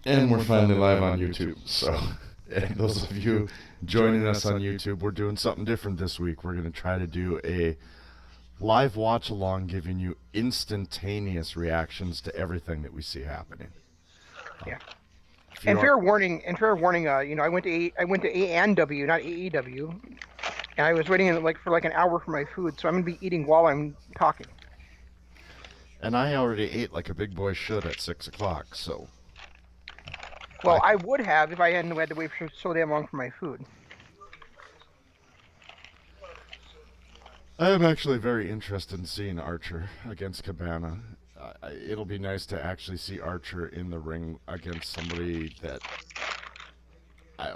And we're finally live on YouTube. So, and those of you joining us on YouTube, we're doing something different this week. We're going to try to do a live watch along, giving you instantaneous reactions to everything that we see happening. Yeah. And fair warning. I went to AEW, not AEW, and I was waiting for an hour for my food, so I'm gonna be eating while I'm talking. And I already ate like a big boy should at 6 o'clock, so. Well, I would have if I hadn't had to wait so damn long for my food. I am actually very interested in seeing Archer against Cabana. It'll be nice to actually see Archer in the ring against somebody that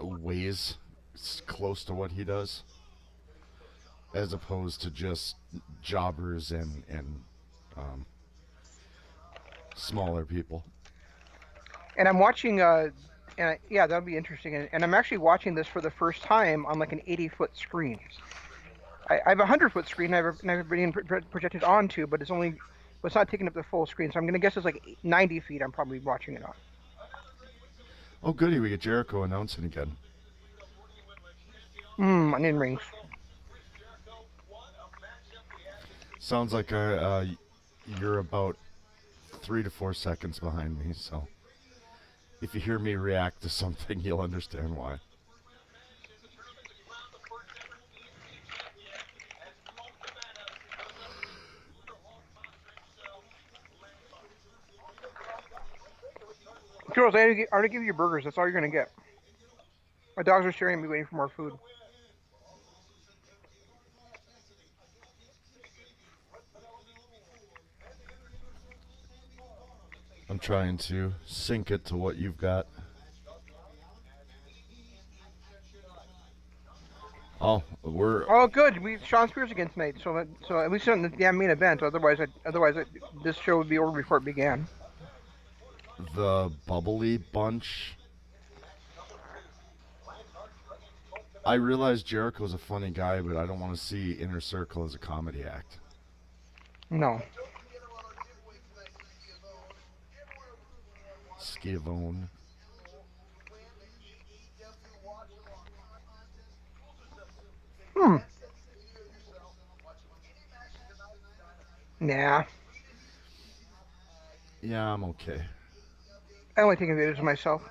weighs close to what he does, as opposed to just jobbers and smaller people. And I'm watching, yeah, that'll be interesting. And I'm actually watching this for the first time on like an 80-foot screen. I have a 100-foot screen I've been projected onto, but it's not taking up the full screen. So I'm gonna guess it's like 90 feet. I'm probably watching it on. Oh, goody! We get Jericho announcing again. Onion rings. Sounds like you're about 3 to 4 seconds behind me, so if you hear me react to something, you'll understand why. Girls, I already give you burgers. That's all you're gonna get. My dogs are staring at me, waiting for more food. I'm trying to sync it to what you've got. Oh, good. Sean Spears again tonight. So at least on the damn main event. Otherwise, this show would be over before it began. The bubbly bunch. I realize Jericho's a funny guy, but I don't want to see Inner Circle as a comedy act. No. Skivone. Nah. Yeah, I'm okay. I only take advantage of myself.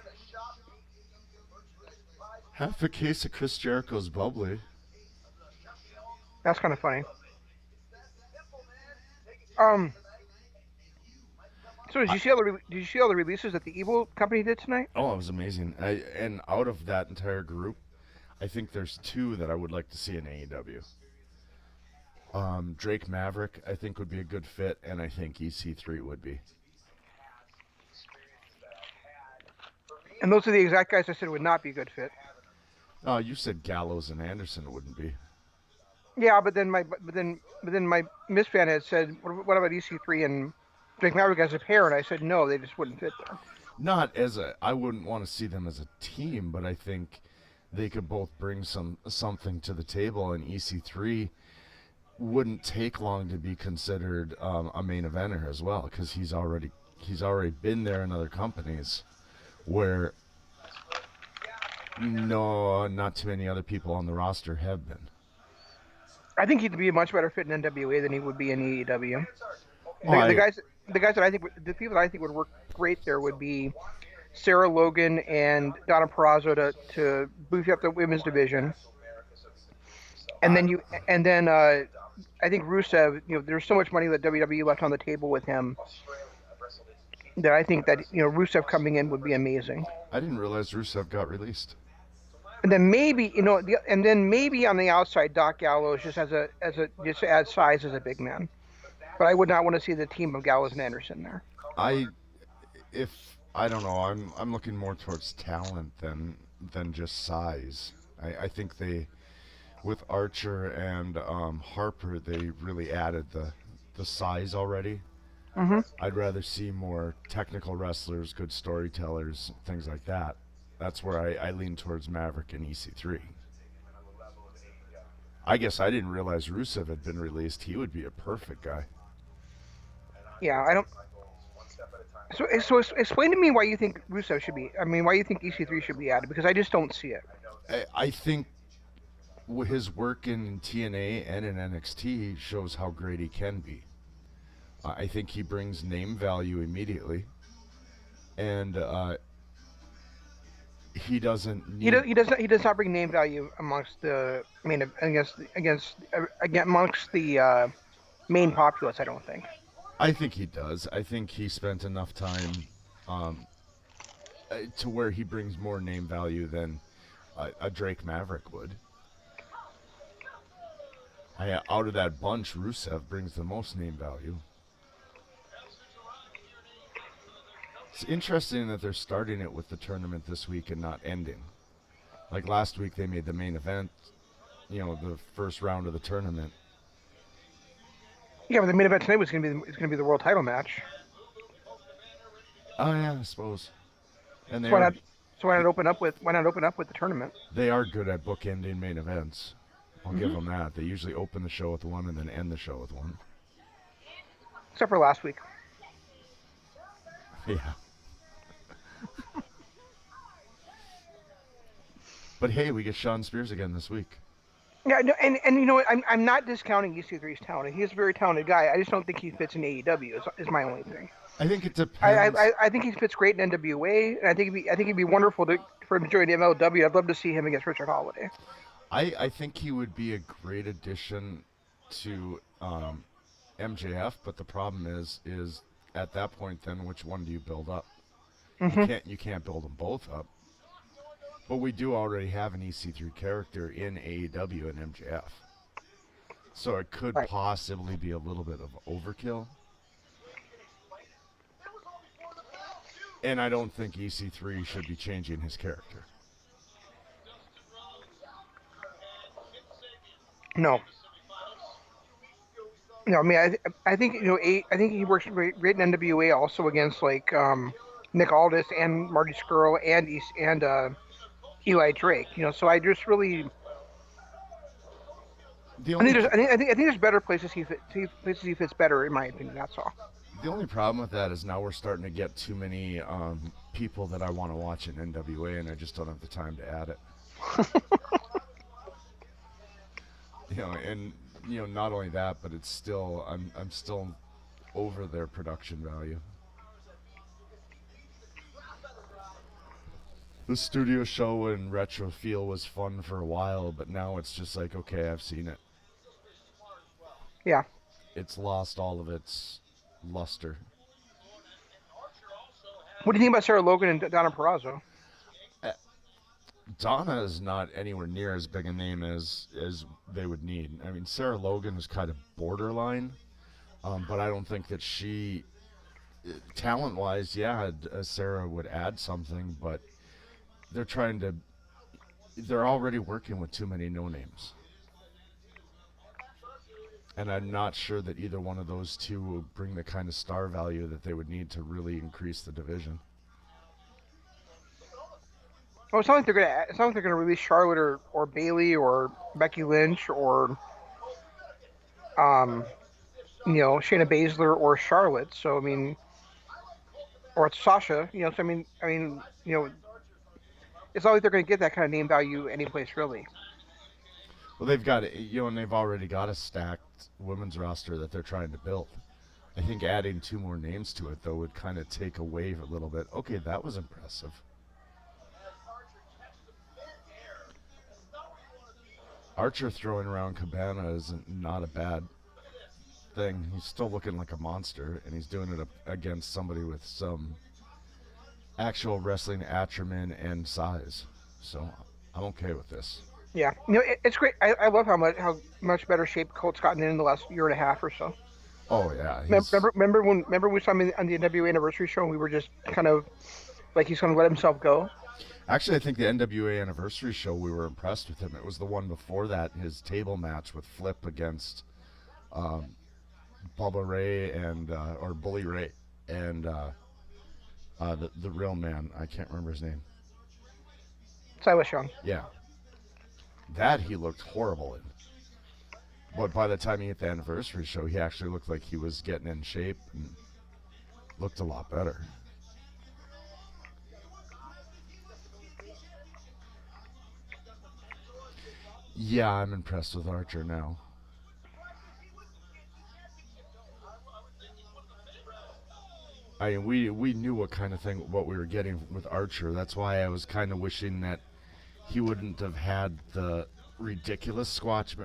Half a case of Chris Jericho's bubbly. That's kind of funny. So did you see all the releases that the Evil Company did tonight? Oh, it was amazing. And out of that entire group, I think there's 2 that I would like to see in AEW. Drake Maverick, I think, would be a good fit, and I think EC3 would be. And those are the exact guys I said would not be a good fit. Oh, you said Gallows and Anderson wouldn't be. Yeah, but then my misfan had said, what about EC3 and Drake Maverick as a pair? And I said no, they just wouldn't fit there. Not as I wouldn't want to see them as a team, but I think they could both bring something to the table, and EC3 wouldn't take long to be considered a main eventer as well, because he's already been there in other companies where not too many other people on the roster have been. I think he'd be a much better fit in NWA than he would be in AEW. The people that I think would work great there would be Sarah Logan and Donna Purrazzo to boost up the women's division. And then I think Rusev, there's so much money that WWE left on the table with him that I think that Rusev coming in would be amazing. I didn't realize Rusev got released. And then maybe on the outside, Doc Gallows just adds size as a big man. But I would not want to see the team of Gallows and Anderson there. I don't know. I'm looking more towards talent than just size. I think they, with Archer and Harper, they really added the size already. Mm-hmm. I'd rather see more technical wrestlers, good storytellers, things like that. That's where I lean towards Maverick and EC3. I guess I didn't realize Rusev had been released. He would be a perfect guy. Yeah, I don't. So explain to me why you think Rusev should be. I mean, why you think EC3 should be added? Because I just don't see it. I think his work in TNA and in NXT shows how great he can be. I think he brings name value immediately, and he doesn't need. He does not bring name value amongst the amongst the main populace. I don't think. I think he does. I think he spent enough time um, to where he brings more name value than a Drake Maverick would. Out of that bunch, Rusev brings the most name value. It's interesting that they're starting it with the tournament this week and not ending. Like last week, they made the main event, the first round of the tournament. Yeah, but the main event tonight was going to be the world title match. Oh yeah, I suppose. And so why not open up with the tournament? They are good at bookending main events. I'll give them that. They usually open the show with one and then end the show with one. Except for last week. Yeah. But hey, we get Sean Spears again this week. Yeah, no, and you know what? I'm not discounting EC3's talent. He's a very talented guy. I just don't think he fits in AEW. Is my only thing. I think it depends. I think he fits great in NWA, and I think it'd be wonderful for him to join MLW. I'd love to see him against Richard Holiday. I think he would be a great addition to MJF, but the problem is at that point, then which one do you build up? You can't build them both up. But we do already have an EC3 character in AEW and MJF. So it could possibly be a little bit of overkill. And I don't think EC3 should be changing his character. No. No, I mean, I think I think he works great in NWA also against like Nick Aldis and Marty Scurll and Eli Drake. So I just really. I think there's better places he fits better, in my opinion. That's all. The only problem with that is now we're starting to get too many people that I want to watch in NWA, and I just don't have the time to add it. And not only that, but it's still I'm still over their production value. The studio show in Retro Feel was fun for a while, but now it's just like, okay, I've seen it. Yeah. It's lost all of its luster. What do you think about Sarah Logan and Donna Purrazzo? Donna is not anywhere near as big a name as they would need. I mean, Sarah Logan is kind of borderline, but I don't think that she, talent-wise, Sarah would add something, but they're already working with too many no-names. And I'm not sure that either one of those two will bring the kind of star value that they would need to really increase the division. Oh, it's not like they're gonna release Charlotte or Bayley or Becky Lynch or Shayna Baszler or Charlotte. So I mean, or it's Sasha. So I mean, it's not like they're gonna get that kind of name value anyplace really. Well, they've got and they've already got a stacked women's roster that they're trying to build. I think adding two more names to it though would kind of take away a little bit. Okay, that was impressive. Archer throwing around Cabana is not a bad thing. He's still looking like a monster, and he's doing it against somebody with some actual wrestling acumen and size. So I'm okay with this. Yeah, it's great. I love how much better shape Colt's gotten in the last year and a half or so. Oh yeah. Remember when we saw him on the NWA anniversary show, and we were just kind of like he's going to let himself go. Actually, I think the NWA anniversary show, we were impressed with him. It was the one before that, his table match with Flip against Bubba Ray or Bully Ray and the real man. I can't remember his name. Silas Young. Yeah. That he looked horrible in. But by the time he hit the anniversary show, he actually looked like he was getting in shape and looked a lot better. Yeah, I'm impressed with Archer now. I mean, we knew what we were getting with Archer. That's why I was kind of wishing that he wouldn't have had the ridiculous squash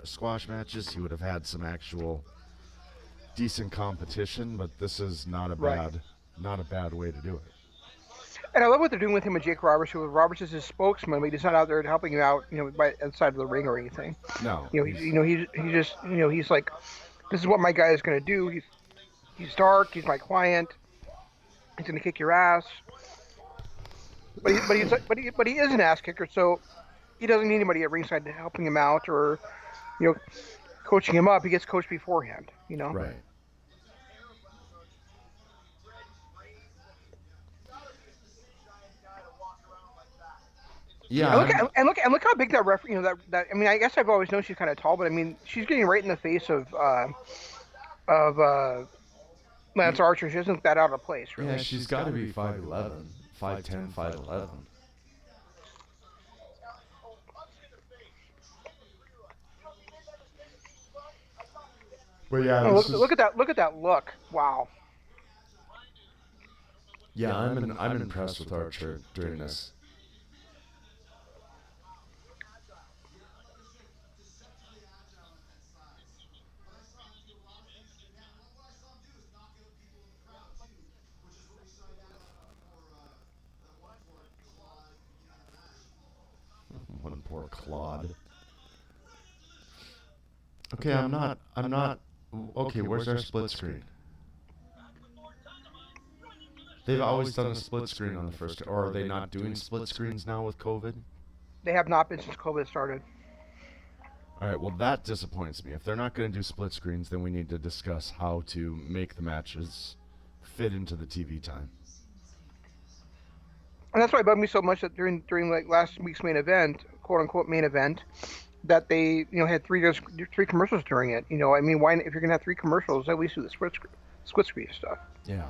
matches. He would have had some actual decent competition. But this is Right. not a bad way to do it. And I love what they're doing with him and Jake Roberts. Who Roberts is his spokesman, but he's not out there helping him out, by outside of the ring or anything. No, He just, he's like, this is what my guy is going to do. He's dark. He's my client. He's going to kick your ass. But he is an ass kicker, so he doesn't need anybody at ringside helping him out or, you know, coaching him up. He gets coached beforehand. right. Yeah, And look how big that referee. That I mean, I guess I've always known she's kind of tall, but I mean, she's getting right in the face of Lance Archer. She isn't that out of place, really. Yeah, she's got to be 5'11", 5'10", 5'11". But yeah, Look at that! Look at that look! Wow. Yeah, I'm impressed with Archer during this. One poor Claude. Okay, I'm not. Okay, where's our split screen? They've always done a split screen on the first, or are they not doing split screens now with COVID? They have not been since COVID started. All right, well, that disappoints me. If they're not going to do split screens, then we need to discuss how to make the matches fit into the TV time. And that's why it bugged me so much that during like last week's main event, quote unquote main event, that they had three commercials during it. I mean, why if you're gonna have three commercials, at least do the split screen stuff. Yeah.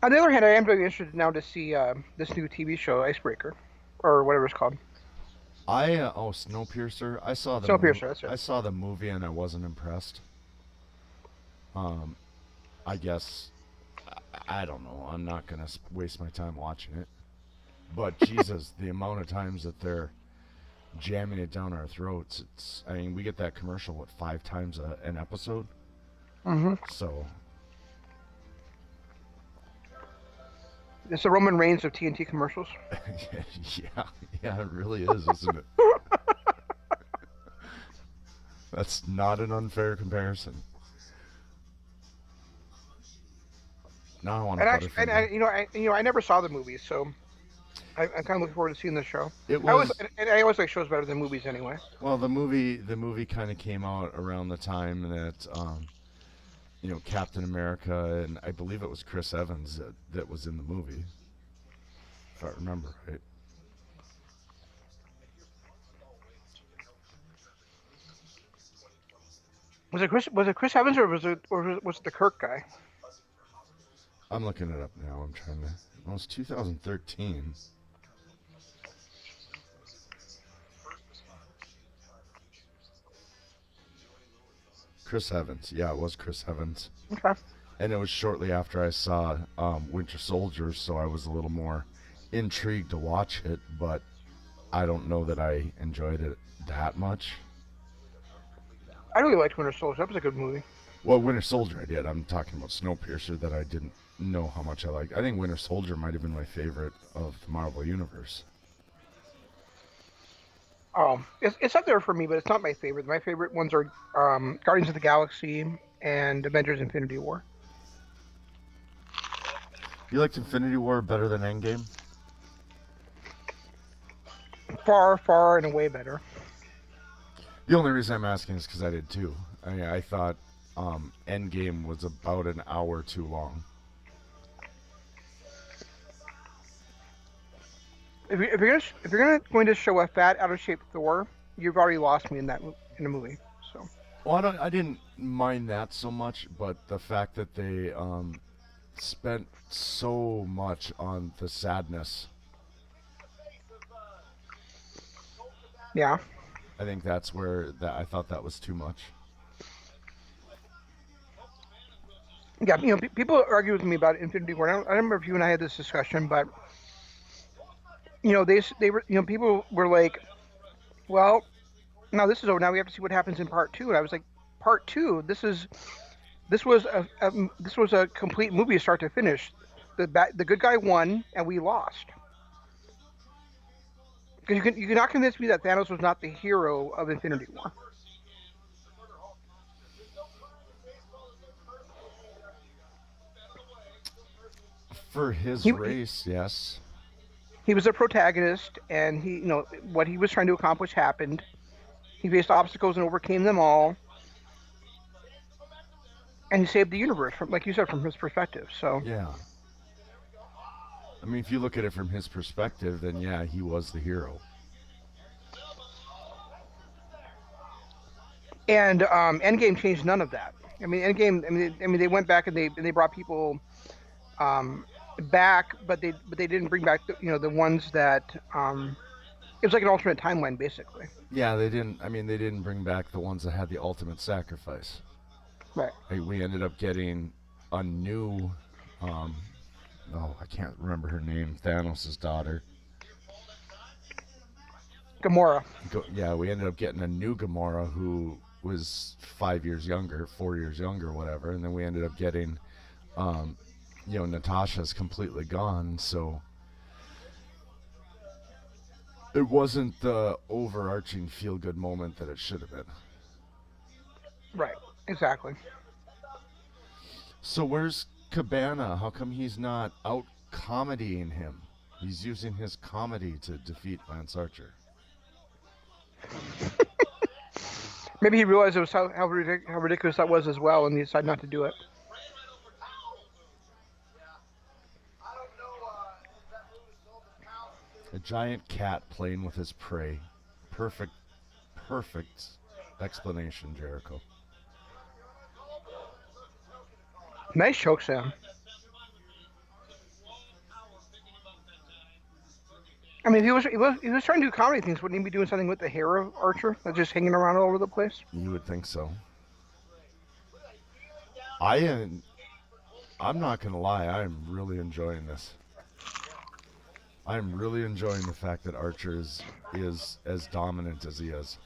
On the other hand, I am very interested now to see this new TV show, Icebreaker, or whatever it's called. Snowpiercer. I saw the Snowpiercer. That's it. I saw the movie and I wasn't impressed. I guess I don't know. I'm not gonna waste my time watching it. But Jesus, the amount of times that they're jamming it down our throats. I mean, we get that commercial 5 times an episode. Mm-hmm. So It's the Roman Reigns of TNT commercials. yeah, it really is, isn't it? That's not an unfair comparison. Now I want to. I never saw the movie, so I'm kind of looking forward to seeing the show. I always like shows better than movies anyway. Well, the movie kind of came out around the time that Captain America, and I believe it was Chris Evans that was in the movie, if I remember right. Was it Chris Evans or was it the Kirk guy? I'm looking it up now. I'm trying to. Well, it's 2013. Chris Evans. Yeah, it was Chris Evans. Okay. And it was shortly after I saw Winter Soldier, so I was a little more intrigued to watch it, but I don't know that I enjoyed it that much. I really liked Winter Soldier. That was a good movie. Well, Winter Soldier I did. I'm talking about Snowpiercer that I didn't know how much I liked. I think Winter Soldier might have been my favorite of the Marvel Universe. It's up there for me, but it's not my favorite. My favorite ones are Guardians of the Galaxy and Avengers: Infinity War. You liked Infinity War better than Endgame? Far, far and away better. The only reason I'm asking is because I did too. I mean, I thought Endgame was about an hour too long. If you're going to show a fat, out of shape Thor, you've already lost me in the movie. So. Well, I didn't mind that so much, but the fact that they spent so much on the sadness. Yeah. I think that's where that I thought that was too much. Yeah, people argue with me about Infinity War. I don't remember if you and I had this discussion, but they were people were like, well, now this is over. Now we have to see what happens in part two. And I was like, part two. This was a complete movie start to finish. The good guy won, and we lost. Because you cannot convince me that Thanos was not the hero of Infinity War. For his He race, yes. he was a protagonist, and what he was trying to accomplish happened. He faced obstacles and overcame them all, and he saved the universe from, like you said, from his perspective. So Yeah. I mean, if you look at it from his perspective, then yeah, he was the hero. and Endgame changed none of that. I mean, Endgame. I mean, they went back and they brought people um, back, but they didn't bring back the ones that it was like an alternate timeline basically. Yeah, they didn't. I mean, they didn't bring back the ones that had the ultimate sacrifice. Right. We ended up getting a new. Um, oh, I can't remember her name. Thanos' daughter. Gamora. Yeah, we ended up getting a new Gamora who was 5 years younger, 4 years younger, whatever, and then we ended up getting, um, Natasha's completely gone, so it wasn't the overarching feel-good moment that it should have been. Right. Exactly. So where's Cabana? How come he's not out comedying him? He's using his comedy to defeat Lance Archer. Maybe he realized it was how ridiculous that was as well, and he decided not to do it. A giant cat playing with his prey. Perfect, perfect explanation, Jericho. Nice choke Sam. I mean, if he was trying to do comedy things, wouldn't he be doing something with the hair of Archer, that's just hanging around all over the place? You would think so. I'm not gonna lie. I'm really enjoying this. I'm really enjoying the fact that Archer is as dominant as he is.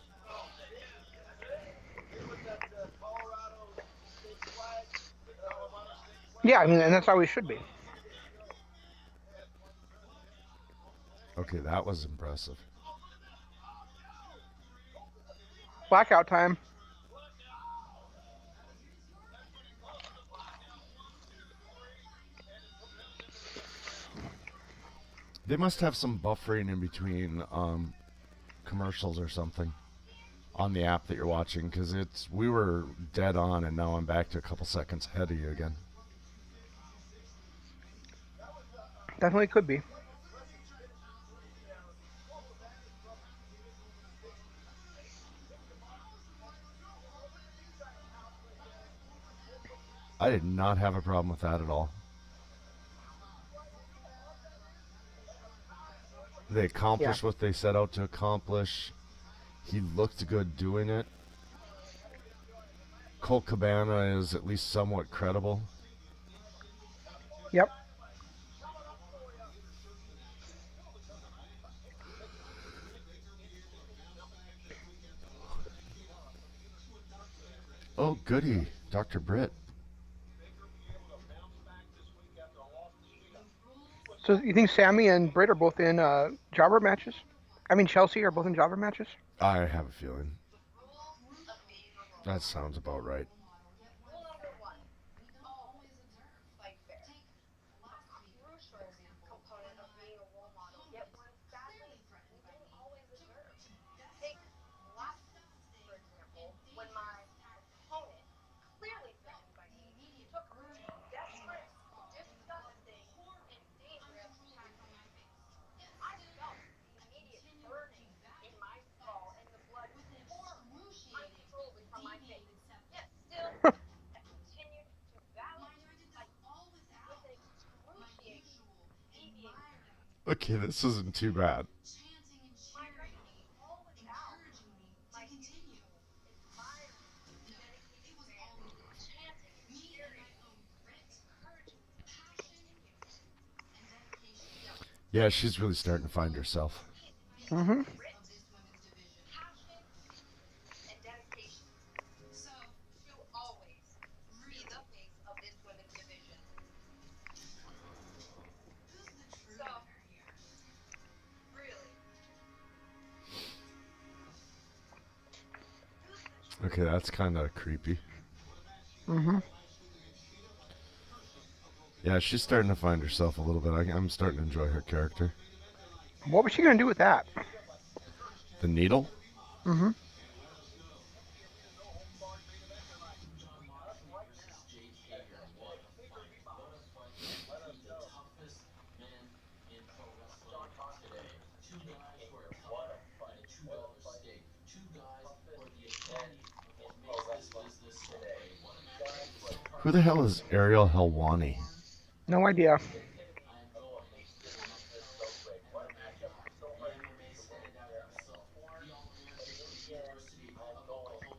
Yeah, I mean, and that's how he should be. Okay, that was impressive. Blackout time. They must have some buffering in between commercials or something on the app that you're watching, because we were dead on, and now I'm back to a couple seconds ahead of you again. Definitely could be. I did not have a problem with that at all. They accomplished what they set out to accomplish. He looked good doing it. Colt Cabana is at least somewhat credible. Yep. Oh, goody. Dr. Britt. So you think Sammy and Britt are both in jobber matches? I mean, Chelsea are both in jobber matches? I have a feeling. That sounds about right. Okay, this isn't too bad. Yeah, she's really starting to find herself. Mm-hmm. Okay, that's kind of creepy. Mm-hmm. Yeah, she's starting to find herself a little bit. I'm starting to enjoy her character. What was she gonna do with that? The needle? Mm-hmm. Who the hell is Ariel Helwani? No idea.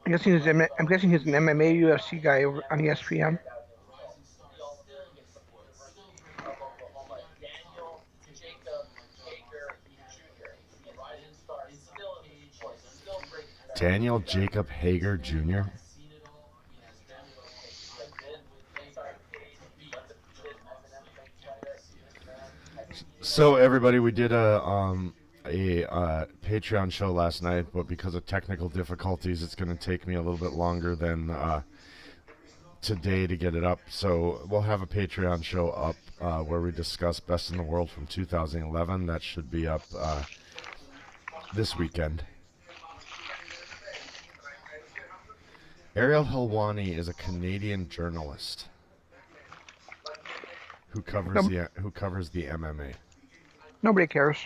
I'm guessing he's an MMA UFC guy over on ESPN. Daniel Jacob Hager Jr.? So everybody, we did a Patreon show last night, but because of technical difficulties, it's going to take me a little bit longer than today to get it up. So we'll have a Patreon show up where we discuss Best in the World from 2011. That should be up this weekend. Ariel Helwani is a Canadian journalist who covers the MMA. Nobody cares.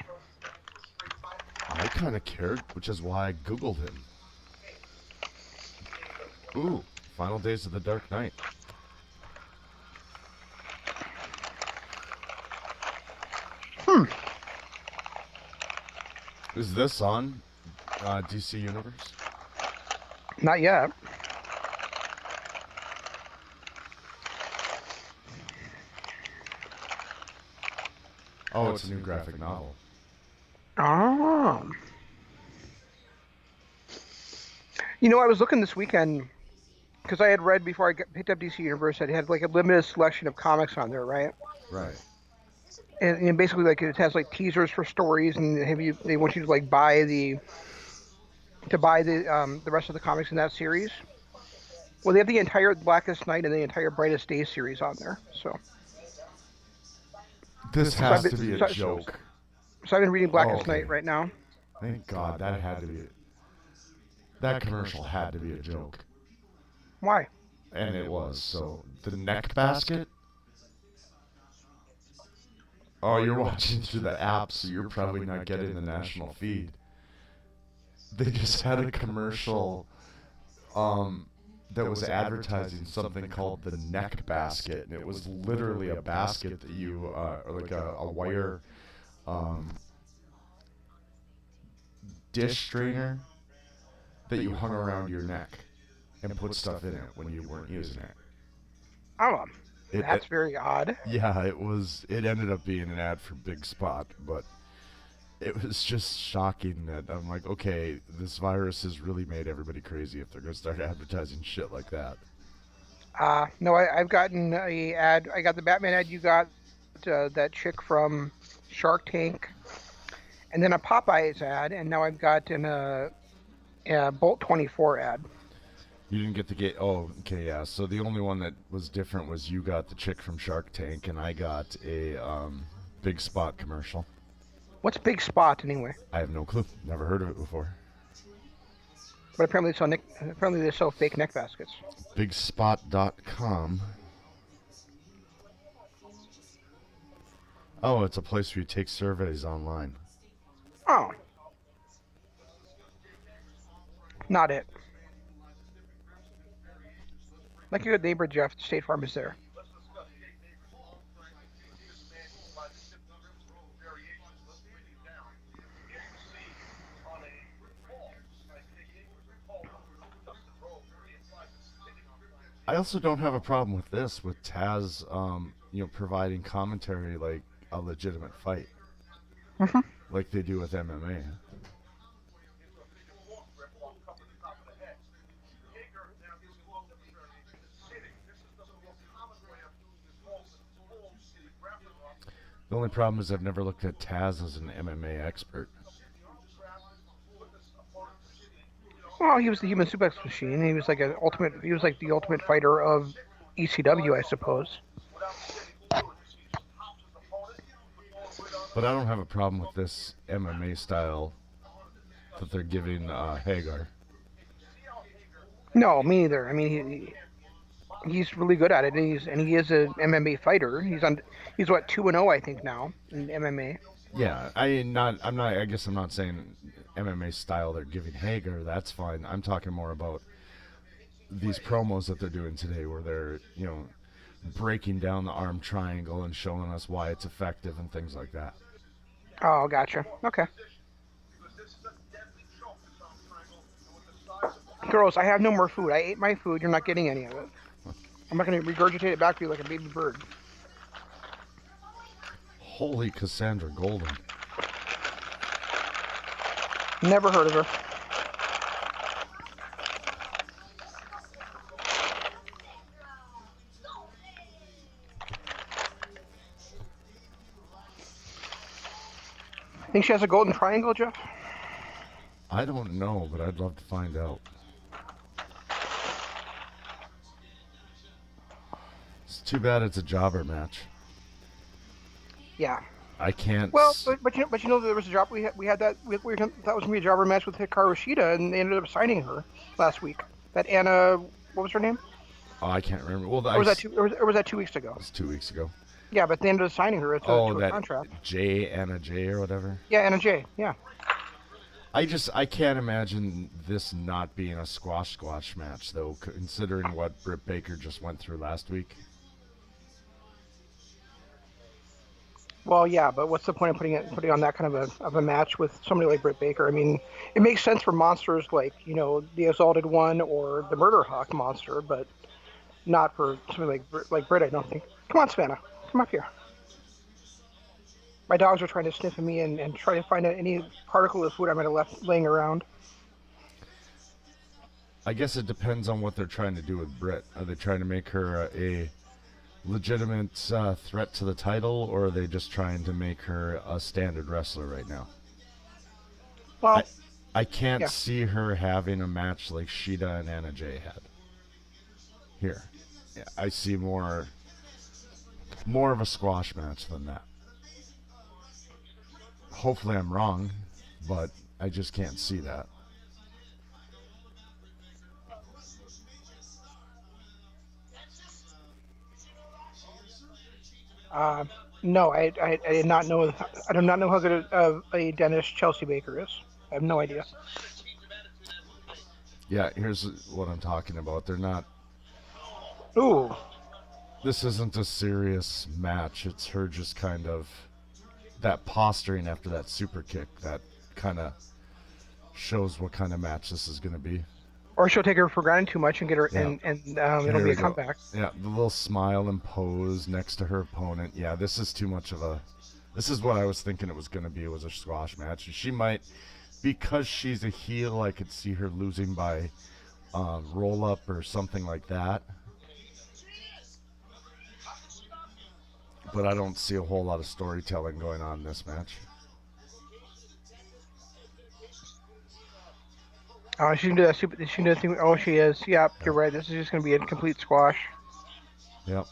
I kind of cared, which is why I Googled him. Ooh, Final Days of the Dark Knight. Is this on DC Universe? Not yet. Oh, it's a new graphic novel. Oh. You know, I was looking this weekend because I had read before I picked up DC Universe that it had like a limited selection of comics on there, right? Right. And basically, like it has like teasers for stories, and they want you to like buy the rest of the comics in that series. Well, they have the entire Blackest Night and the entire Brightest Day series on there. So This has to be a joke. So I've been reading Blackest okay. Night right now. Thank God, that had to be. That commercial had to be a joke. Why? And it was. So the neck basket. Oh, you're watching through the app, so you're probably not getting the national feed. They just had a commercial that was advertising something called the neck basket, and it was literally a basket that you, like a wire dish strainer that you hung around your neck and put stuff in it when you weren't using it. Oh, that's very odd. Yeah, it was. It ended up being an ad for Big Spot, but it was just shocking that I'm like, okay, this virus has really made everybody crazy if they're going to start advertising shit like that. No, I've gotten a ad. I got the Batman ad. You got that chick from Shark Tank, and then a Popeyes ad, and now I've got a Bolt 24 ad. You didn't get the get. Oh, okay, yeah. So the only one that was different was you got the chick from Shark Tank, and I got a Big Spot commercial. What's Big Spot anyway? I have no clue. Never heard of it before. But apparently they sell fake neck baskets. Bigspot.com. Oh, it's a place where you take surveys online. Oh. Not it. Like a good neighbor, Jeff, State Farm is there. I also don't have a problem with this, with Taz, providing commentary like a legitimate fight. like they do with MMA. The only problem is I've never looked at Taz as an MMA expert. Well, he was the human suplex machine. He was like an ultimate. He was like the ultimate fighter of ECW, I suppose. But I don't have a problem with this MMA style that they're giving Hagar. No, me neither. I mean, he's really good at it. And he is an MMA fighter. He's what 2-0 I think now in MMA. Yeah, I guess I'm not saying MMA style they're giving Hagar. That's fine. I'm talking more about these promos that they're doing today, where they're breaking down the arm triangle and showing us why it's effective and things like that. Oh, gotcha. Okay. Girls, I have no more food. I ate my food. You're not getting any of it. I'm not going to regurgitate it back to you like a baby bird. Holy Cassandra Golden. Never heard of her. Think she has a golden triangle, Jeff? I don't know, but I'd love to find out. It's too bad it's a jobber match. Yeah. I can't. Well, but you know there was a job we had that we thought was gonna be a jobber match with Hikaru Shida, and they ended up signing her last week. That Anna, what was her name? Oh, I can't remember. Well, or was that 2 weeks ago? It was 2 weeks ago. Yeah, but they ended up signing her to a contract. Anna J or whatever. Yeah, Anna J. Yeah. I can't imagine this not being a squash match though, considering what Britt Baker just went through last week. Well, yeah, but what's the point of putting on that kind of a match with somebody like Britt Baker? I mean, it makes sense for monsters like the Exalted One or the Murder Hawk monster, but not for somebody like Britt. I don't think. Come on, Savannah, come up here. My dogs are trying to sniff at me and try to find out any particle of food I might have left laying around. I guess it depends on what they're trying to do with Britt. Are they trying to make her a legitimate threat to the title, or are they just trying to make her a standard wrestler right now? Well, I can't see her having a match like Shida and Anna Jay had. Here. Yeah, I see more of a squash match than that. Hopefully I'm wrong, but I just can't see that. No, I did not know. I do not know how good a dentist Chelsea Baker is. I have no idea. Yeah, here's what I'm talking about. They're not. Ooh. This isn't a serious match. It's her just kind of that posturing after that super kick that kind of shows what kind of match this is going to be. Or she'll take her for granted too much and get her, and it'll be a comeback. Yeah, the little smile and pose next to her opponent. Yeah, this is too much of a. This is what I was thinking it was going to be. Was a squash match. She might, because she's a heel, I could see her losing by roll up or something like that. But I don't see a whole lot of storytelling going on in this match. Oh, she can do that. She can do that thing. Oh, she is. Yep, you're right. This is just going to be a complete squash. Yep.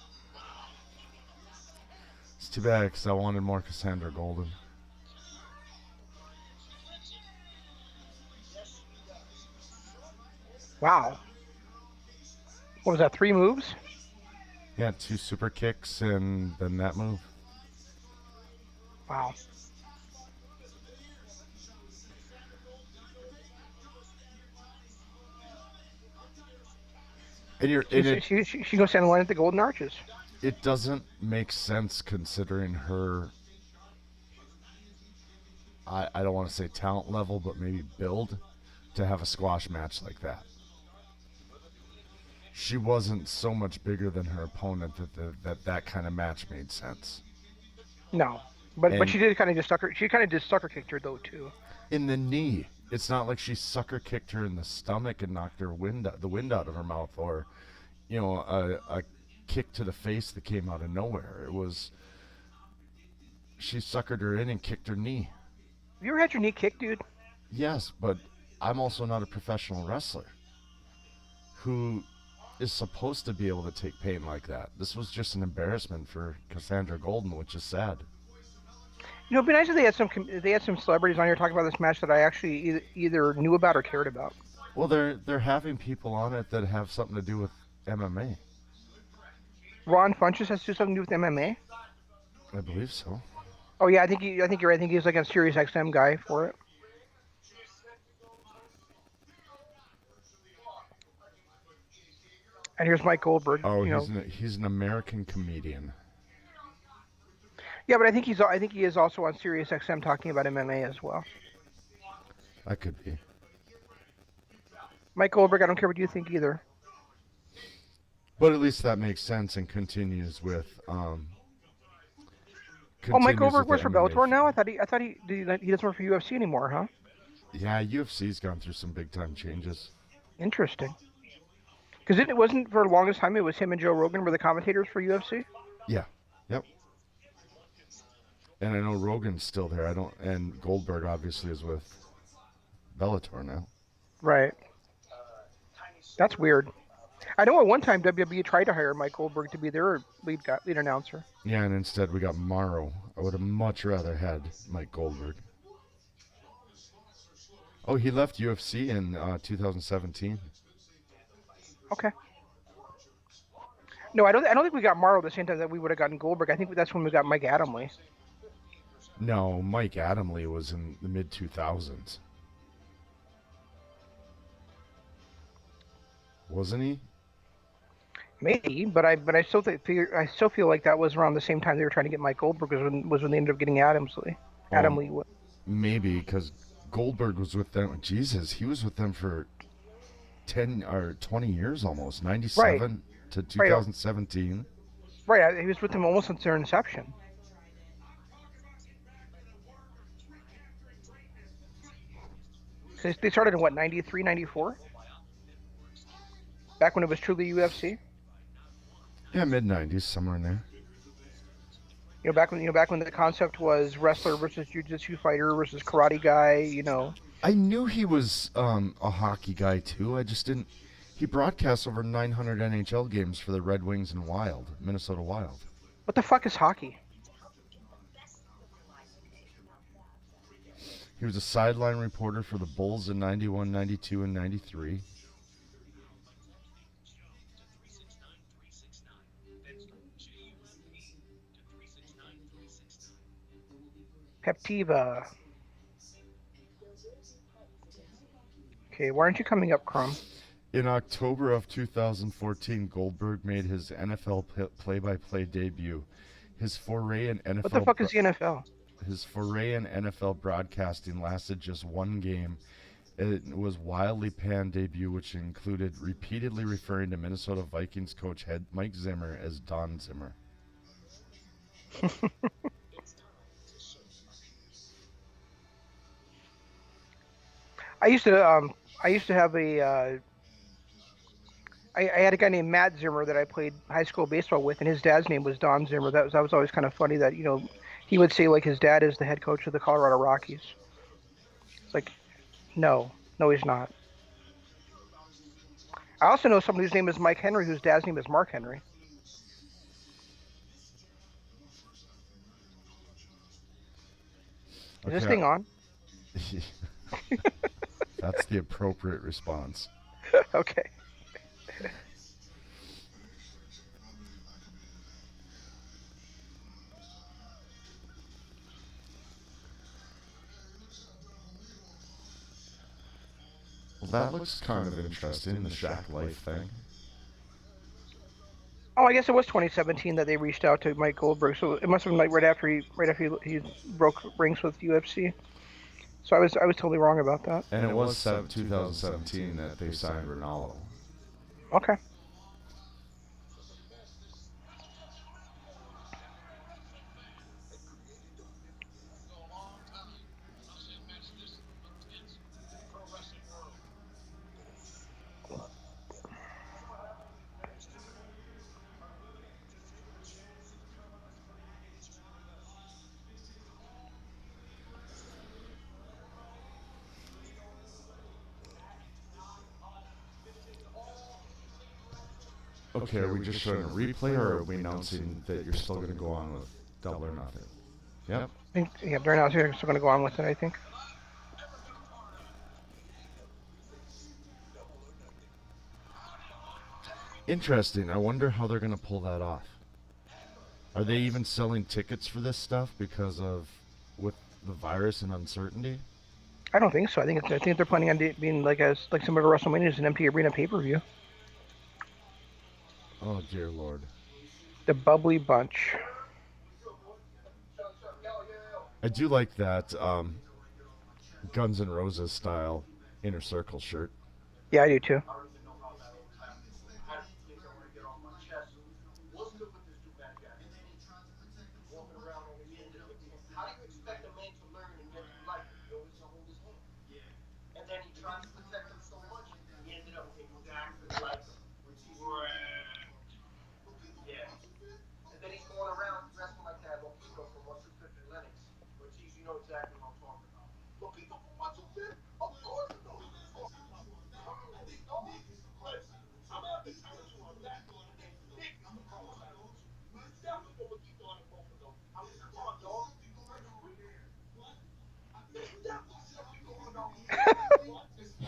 It's too bad because I wanted more Cassandra Golden. Wow. What was that? 3 moves? Yeah, 2 super kicks and then that move. Wow. And she goes stand in line at the Golden Arches. It doesn't make sense considering her, I don't want to say talent level, but maybe build, to have a squash match like that. She wasn't so much bigger than her opponent that kind of match made sense. No, But And she did kind of just sucker. She kind of just sucker kicked her though too. in the knee. It's not like she sucker kicked her in the stomach and knocked the wind out of her mouth, or a kick to the face that came out of nowhere. It was she suckered her in and kicked her knee. Have you ever had your knee kicked, dude? Yes, but I'm also not a professional wrestler who is supposed to be able to take pain like that. This was just an embarrassment for Cassandra Golden, which is sad. It'd be nice if they had some celebrities on here talking about this match that I actually either knew about or cared about. Well, they're having people on it that have something to do with MMA. Ron Funches has to do something to do with MMA. I believe so. Oh yeah, I think you're right. I think he's like a Sirius XM guy for it. And here's Mike Goldberg. Oh, he's an American comedian. Yeah, but I think he is also on Sirius XM talking about MMA as well. That could be. Mike Goldberg, I don't care what you think either. But at least that makes sense and continues with. Mike Goldberg works for Bellator now. I thought he doesn't work for UFC anymore, huh? Yeah, UFC's gone through some big time changes. Interesting. Because it wasn't for the longest time. It was him and Joe Rogan were the commentators for UFC. Yeah. Yep. And I know Rogan's still there. And Goldberg obviously is with Bellator now. Right. That's weird. I know at one time WWE tried to hire Mike Goldberg to be their lead announcer. Yeah, and instead we got Morrow. I would have much rather had Mike Goldberg. Oh, he left UFC in 2017. Okay. No, I don't think we got Morrow the same time that we would have gotten Goldberg. I think that's when we got Mike Adamle. No, Mike Adamle was in the mid 2000s. Wasn't he? Maybe, but I still feel like that was around the same time they were trying to get Mike Goldberg was when they ended up getting Adamle. Maybe because Goldberg was with them. Jesus, he was with them for 10 or 20 years almost, 97 to 2017. Right, he was with them almost since their inception. They started in what, 93, 94? Back when it was truly UFC. Yeah, mid 90s, somewhere in there. Back when the concept was wrestler versus jiu-jitsu fighter versus karate guy. I knew he was a hockey guy too. I just didn't. He broadcasts over 900 NHL games for the Red Wings and Minnesota Wild. What the fuck is hockey? He was a sideline reporter for the Bulls in 91, 92, and 93. Peptiva. Okay, why aren't you coming up, Crumb? In October of 2014, Goldberg made his NFL play-by-play debut. His foray in NFL. What the fuck is the NFL? His foray in NFL broadcasting lasted just one game. It was wildly panned debut, which included repeatedly referring to Minnesota Vikings coach head Mike Zimmer as Don Zimmer. I used to have I had a guy named Matt Zimmer that I played high school baseball with, and his dad's name was Don Zimmer. That was always kind of funny that he would say like his dad is the head coach of the Colorado Rockies. It's like, no, he's not. I also know somebody whose name is Mike Henry, whose dad's name is Mark Henry. Is this thing on? That's the appropriate response. Okay. Well, that looks kind of interesting, the Shaq Life thing. Oh, I guess it was 2017 that they reached out to Mike Goldberg, so it must have been like right after he broke rings with UFC. So I was totally wrong about that. And it was 2017 that they signed Ronaldo. Okay. Okay, are we just showing a replay, or are we announcing that you're still going to go on with Double or Nothing? Yep. Yeah, they're now still going to go on with it, I think. Interesting. I wonder how they're going to pull that off. Are they even selling tickets for this stuff because of with the virus and uncertainty? I don't think so. I think they're planning on being like some of the WrestleManias, an empty arena pay-per-view. Oh dear Lord. The bubbly bunch. I do like that Guns N' Roses style Inner Circle shirt. Yeah, I do too.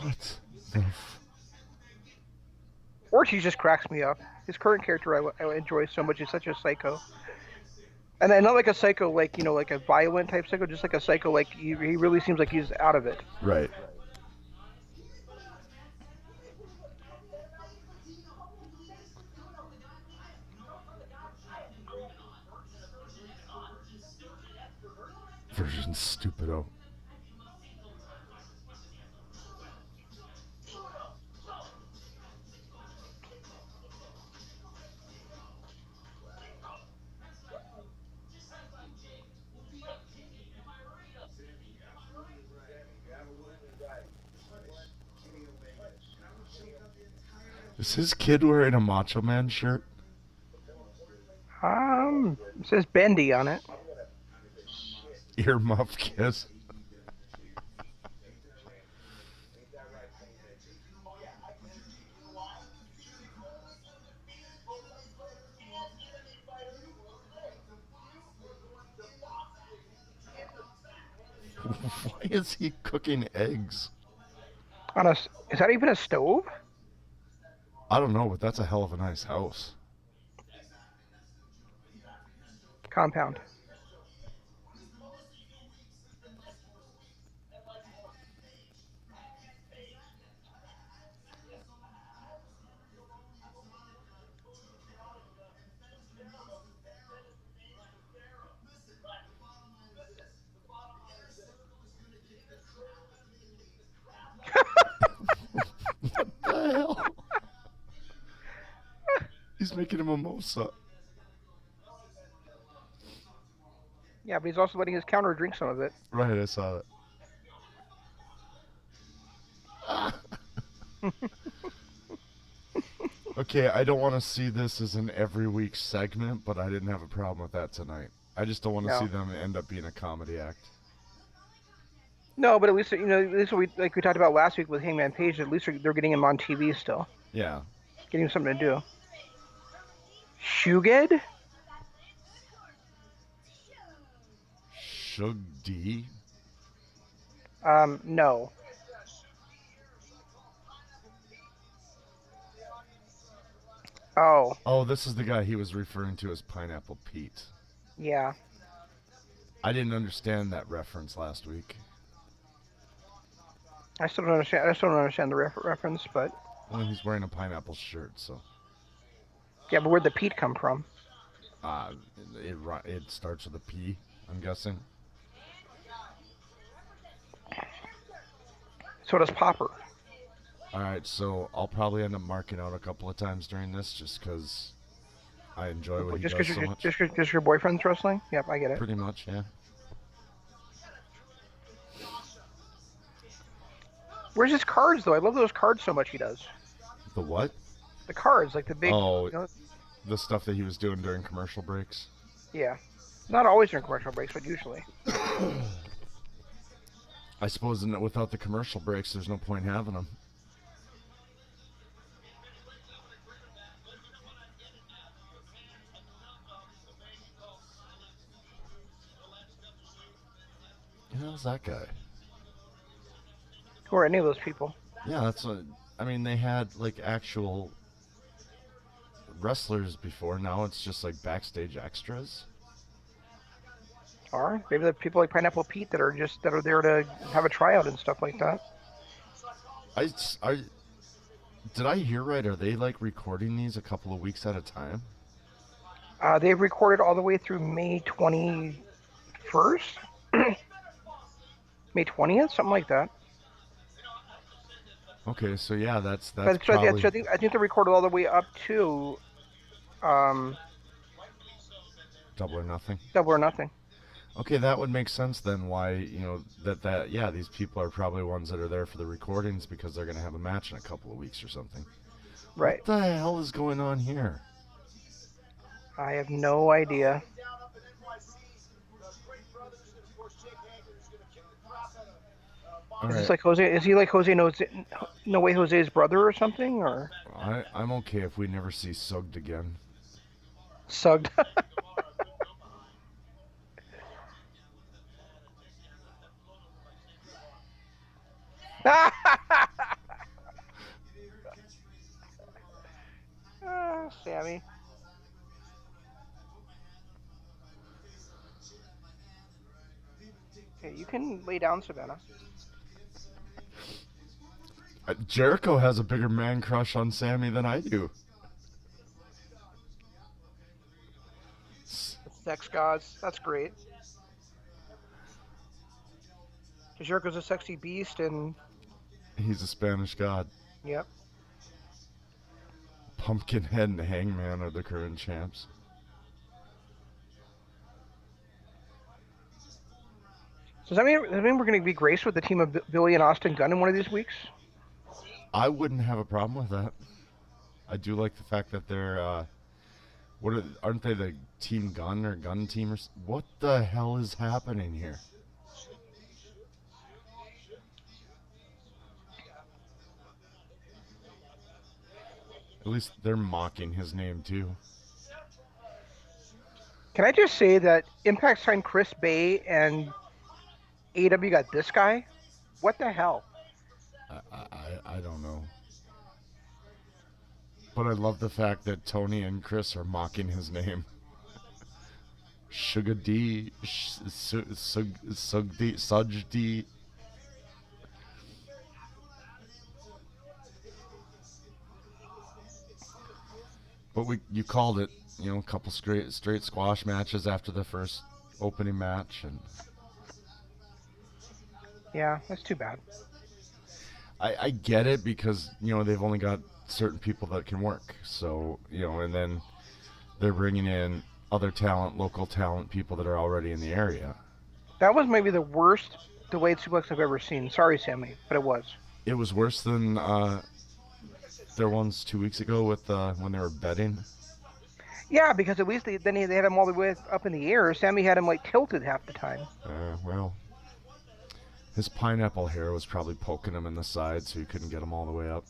What the Ortiz just cracks me up. His current character I enjoy so much. He's such a psycho. And not like a psycho, like, like a violent type psycho, just like a psycho, like he really seems like he's out of it. Right. Version stupido. Is his kid wearing a Macho Man shirt? It says Bendy on it. Earmuff kiss. Why is he cooking eggs? Is that even a stove? I don't know, but that's a hell of a nice house. Compound. What the hell? He's making a mimosa. Yeah, but he's also letting his counter drink some of it. Right, I saw that. Okay, I don't want to see this as an every week segment, but I didn't have a problem with that tonight. I just don't want to see them end up being a comedy act. No, but at least at least we talked about last week with Hangman Page. At least they're getting him on TV still. Yeah. Getting him something to do. Shuged? Shug D? No. Oh. Oh, this is the guy he was referring to as Pineapple Pete. Yeah. I didn't understand that reference last week. I still don't understand the reference, but. Well, he's wearing a pineapple shirt, so. Yeah, but where'd the Pete come from? It starts with a P, I'm guessing. So does Popper. Alright, so I'll probably end up marking out a couple of times during this just because I enjoy what he does so much. Just your boyfriend's wrestling? Yep, I get it. Pretty much, yeah. Where's his cards, though? I love those cards so much he does. The what? The cards, like the big... Oh, the stuff that he was doing during commercial breaks? Yeah. Not always during commercial breaks, but usually. I suppose without the commercial breaks, there's no point having them. hell's that guy? Who are any of those people? Yeah, that's what. I mean, they had like actual wrestlers before. Now it's just like backstage extras. Or maybe the people like Pineapple Pete that are there to have a tryout and stuff like that. I did I hear right? Are they like recording these a couple of weeks at a time? They've recorded all the way through May 21st, May 20th, something like that. Okay, so yeah, that's But probably I think they recorded all the way up to Double or Nothing. Double or Nothing. Okay, that would make sense then. Why that yeah, these people are probably ones that are there for the recordings because they're gonna have a match in a couple of weeks or something. Right. What the hell is going on here? I have no idea. All Is right. this like Jose? Is he like Jose? No way, Jose's brother or something? Or I'm okay if we never see Sugged again. Sugged? Sammy. Okay, you can lay down, Savannah. Jericho has a bigger man crush on Sammy than I do. Sex gods. That's great. Jericho's a sexy beast, and He's a Spanish god. yep. Pumpkinhead and Hangman are the current champs. So does that mean we're going to be graced with the team of Billy and Austin Gunn in one of these weeks? I wouldn't have a problem with that. I do like the fact that they're aren't they the Team Gun or Gun Team or what the hell is happening here? At least they're mocking his name too. Can I just say that Impact signed Chris Bay and AEW got this guy? What the hell? I don't know. But I love the fact that Tony and Chris are mocking his name. Sugar D, Sug D, Sudge D. But you called it, a couple straight squash matches after the first opening match, and Yeah, that's too bad. I get it because they've only got certain people that can work, so and then they're bringing in other talent, local talent, people that are already in the area. That was maybe the worst delayed suplex I've ever seen. Sorry, Sammy, but it was. It was worse than their ones 2 weeks ago with when they were betting. Yeah, because at least they had him all the way up in the air. Sammy had him like tilted half the time. Well, his pineapple hair was probably poking him in the side, so he couldn't get him all the way up.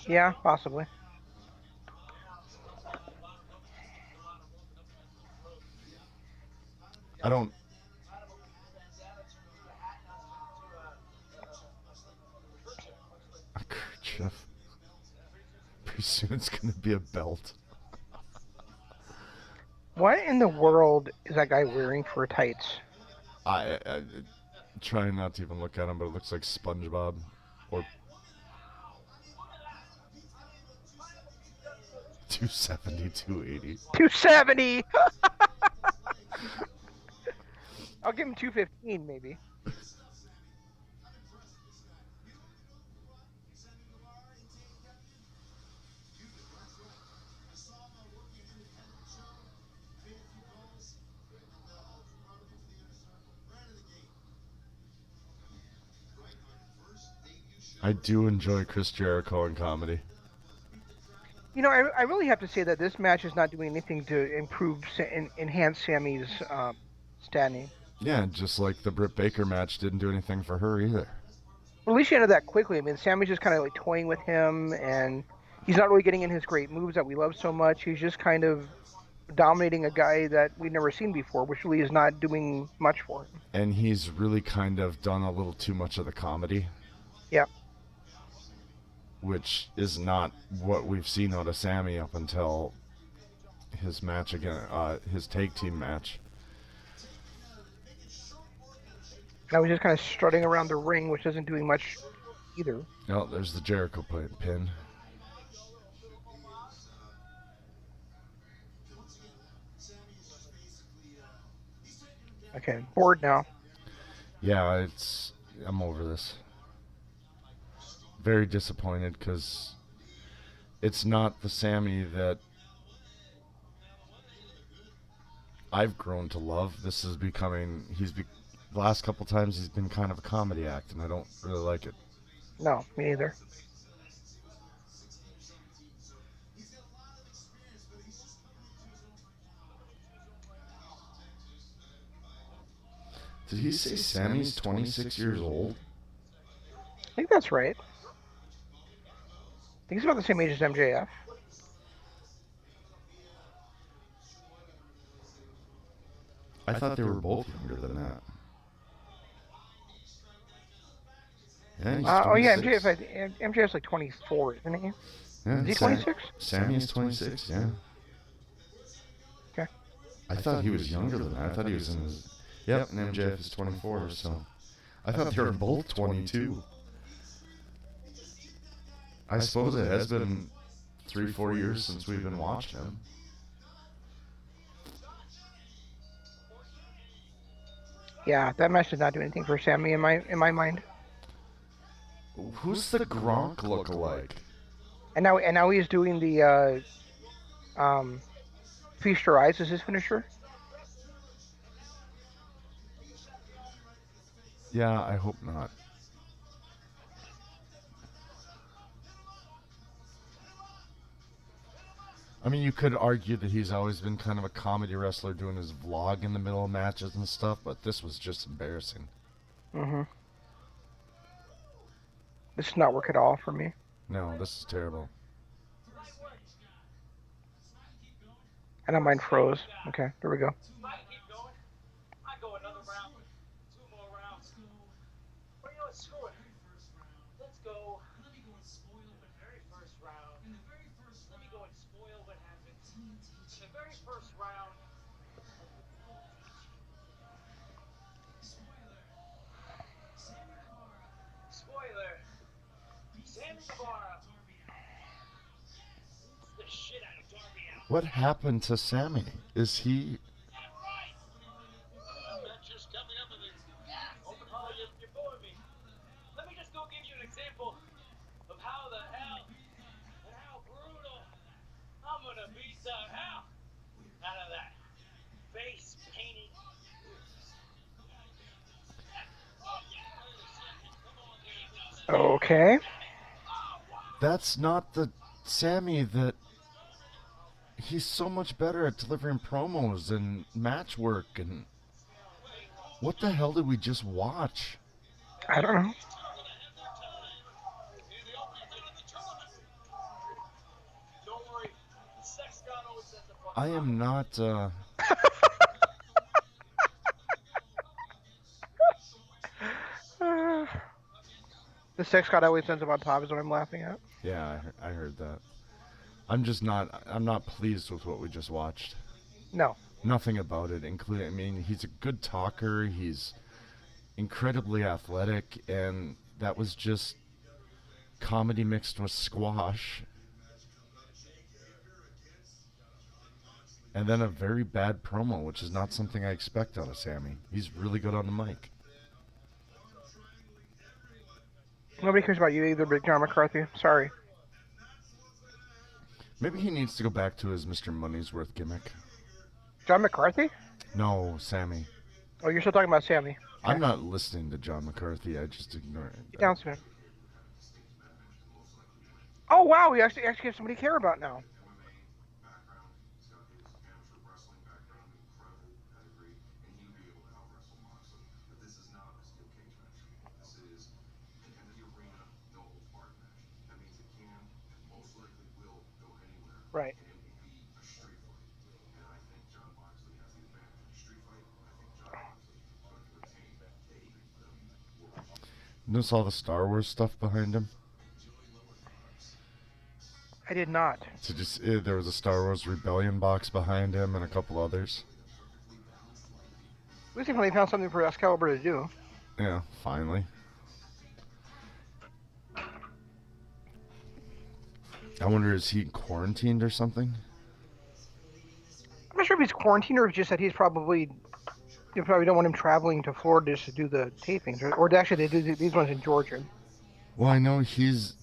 Yeah, possibly. I don't. A kerchief. Pretty soon it's gonna be a belt. What in the world is that guy wearing for tights? I trying not to even look at him, but it looks like SpongeBob or 270, 280. 270. I'll give him 215 maybe. I do enjoy Chris Jericho in comedy. I really have to say that this match is not doing anything to enhance Sammy's standing. Yeah, just like the Britt Baker match didn't do anything for her either. Well, at least she ended that quickly. I mean, Sammy's just kind of like toying with him, and he's not really getting in his great moves that we love so much. He's just kind of dominating a guy that we've never seen before, which really is not doing much for him. And he's really kind of done a little too much of the comedy. Yeah. Which is not what we've seen out of Sammy up until his match again, his tag team match. Now he's just kind of strutting around the ring, which isn't doing much either. Oh, there's the Jericho pin. Okay, bored now. Yeah, I'm over this. Very disappointed because it's not the Sammy that I've grown to love. This is becoming, the last couple times he's been kind of a comedy act, and I don't really like it. No, me neither. Did he say Sammy's 26 years old? I think that's right. I think he's about the same age as MJF. I thought they were both younger than that. Yeah, yeah, MJF's like 24, isn't he? Yeah, is he 26? Sammy is 26, yeah. Okay. I thought he was younger than that. I thought he was in his... Yep, and MJF is 24, so... I thought they were both 22. I suppose it has been 3-4 years since we've been watching him. Yeah, that match did not do anything for Sammy in my mind. Who's the Gronk lookalike? And now he's doing the Feast Your Eyes as his finisher. Yeah, I hope not. I mean, you could argue that he's always been kind of a comedy wrestler doing his vlog in the middle of matches and stuff, but this was just embarrassing. Mm-hmm. This did not work at all for me. No, this is terrible. I don't mind froze. Okay, there we go. What happened to Sammy? Is he... Let me just go give you an example of how the hell and how brutal I'm gonna beat the hell out of that face painting. Okay. That's not the Sammy that... He's so much better at delivering promos and match work and... What the hell did we just watch? I don't know. I am not, The sex god always ends up on top is what I'm laughing at. Yeah, I heard that. I'm not pleased with what we just watched. No. Nothing about it, including, I mean, he's a good talker, he's incredibly athletic, and that was just comedy mixed with squash. And then a very bad promo, which is not something I expect out of Sammy. He's really good on the mic. Nobody cares about you either, Big John McCarthy. Sorry. Maybe he needs to go back to his Mr. Money's-Worth gimmick. John McCarthy? No, Sammy. Oh, you're still talking about Sammy. Okay. I'm not listening to John McCarthy. I just ignore it. Get down, Smith. Oh, wow. We actually have somebody to care about now. Right. Notice all the Star Wars stuff behind him. I did not. So there was a Star Wars Rebellion box behind him and a couple others. At least they finally found something for Excalibur to do. Yeah, finally. I wonder, is he quarantined or something? I'm not sure if he's quarantined or if it's just that he's probably... You probably don't want him traveling to Florida just to do the tapings. Or actually, they do these ones in Georgia. Well, I know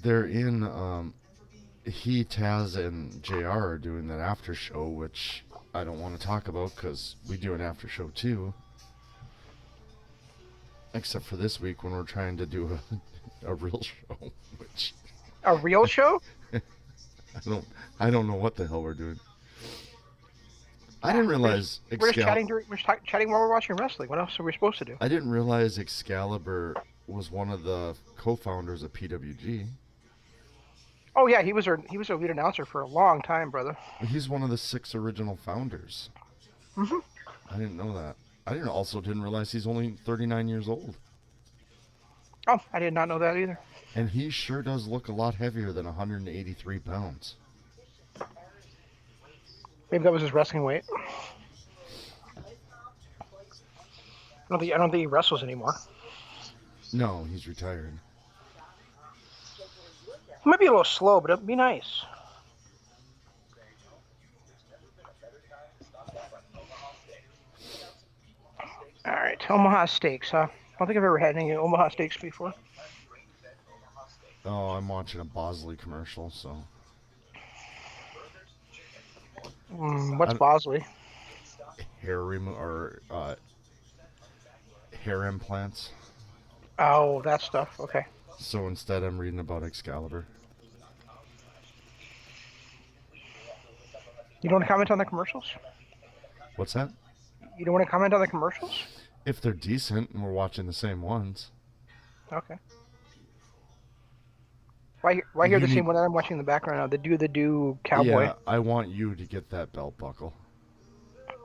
they're in... He, Taz, and JR are doing that after show, which I don't want to talk about because we do an after show too. Except for this week when we're trying to do a real show, which A real show? I don't know what the hell we're doing. I didn't realize We're just chatting while we're watching wrestling. What else are we supposed to do? I didn't realize Excalibur was one of the co-founders of PWG. Oh yeah, he was a lead announcer for a long time, brother. He's one of the 6 original founders. Mm-hmm. I didn't know that. I didn't realize he's only 39 years old. Oh, I did not know that either. And he sure does look a lot heavier than 183 pounds. Maybe that was his wrestling weight. I don't think he wrestles anymore. No, he's retired. He might be a little slow, but it'd be nice. All right, Omaha Steaks, huh? I don't think I've ever had any Omaha Steaks before. Oh, I'm watching a Bosley commercial, so... What's Bosley? Hair hair implants. Oh, that stuff. Okay. So instead, I'm reading about Excalibur. You don't want to comment on the commercials? What's that? You don't want to comment on the commercials? If they're decent and we're watching the same ones. Okay. Why hear the same one that I'm watching in the background now? The do cowboy. Yeah, I want you to get that belt buckle.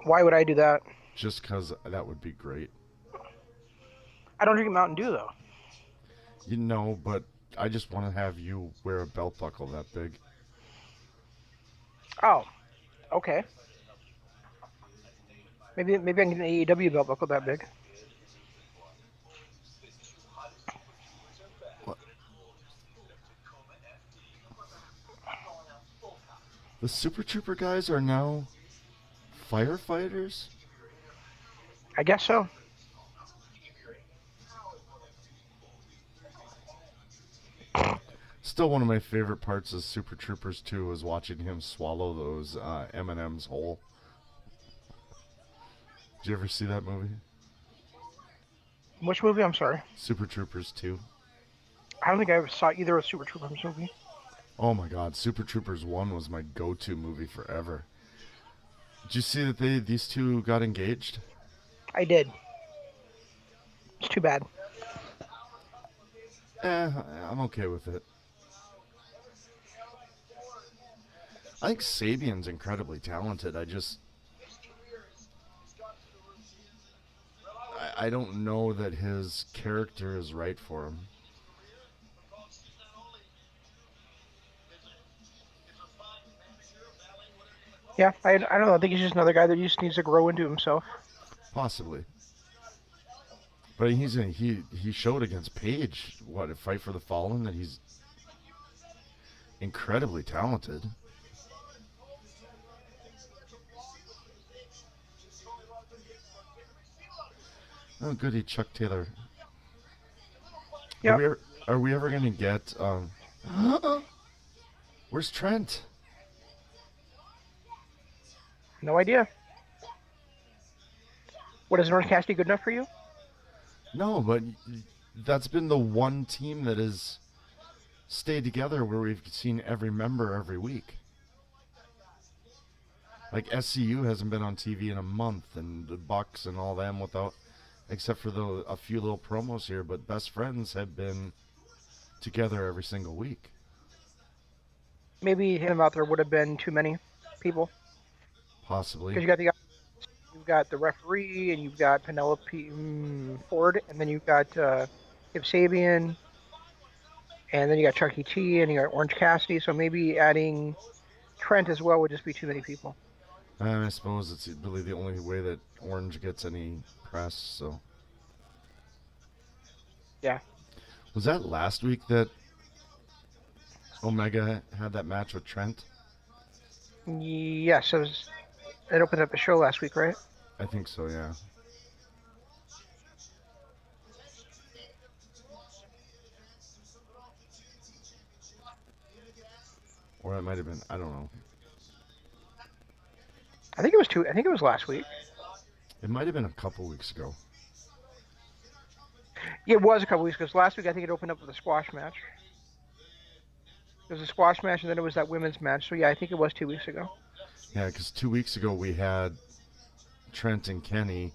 Why would I do that? Just because that would be great. I don't drink Mountain Dew though. You know, but I just want to have you wear a belt buckle that big. Oh, okay. Maybe I can get an AEW belt buckle that big. What? The Super Trooper guys are now firefighters? I guess so. Still, one of my favorite parts of Super Troopers 2 was watching him swallow those M&M's whole. Did you ever see that movie? Which movie? I'm sorry. Super Troopers 2. I don't think I ever saw either of Super Troopers movie. Oh my god, Super Troopers 1 was my go-to movie forever. Did you see that these two got engaged? I did. It's too bad. I'm okay with it. I think Sabian's incredibly talented. I don't know that his character is right for him. Yeah, I don't know. I think he's just another guy that just needs to grow into himself. Possibly. But he showed against Paige, a Fight for the Fallen, that he's incredibly talented. Oh, goody, Chuck Taylor. Yeah. Are we ever gonna get? Where's Trent? No idea. What, is North Cassidy good enough for you? No, but that's been the one team that has stayed together where we've seen every member every week. Like SCU hasn't been on TV in a month, and the Bucks and all them except for a few little promos here, but Best Friends have been together every single week. Maybe him out there would have been too many people. Possibly. Because you've got the referee, and you've got Penelope Ford, and then you've got Kip Sabian, and then you got Chucky T, and you got Orange Cassidy. So maybe adding Trent as well would just be too many people. I suppose it's really the only way that Orange gets any press. So Yeah. was that last week that Omega had that match with Trent? Yes, it opened up the show last week, right? I think so. Yeah. Or it might have been. I don't know. I think it was last week. It might have been a couple weeks ago. Yeah, it was a couple weeks because last week I think it opened up with a squash match. It was a squash match, and then it was that women's match. So yeah, I think it was 2 weeks ago. Yeah, because 2 weeks ago we had Trent and Kenny,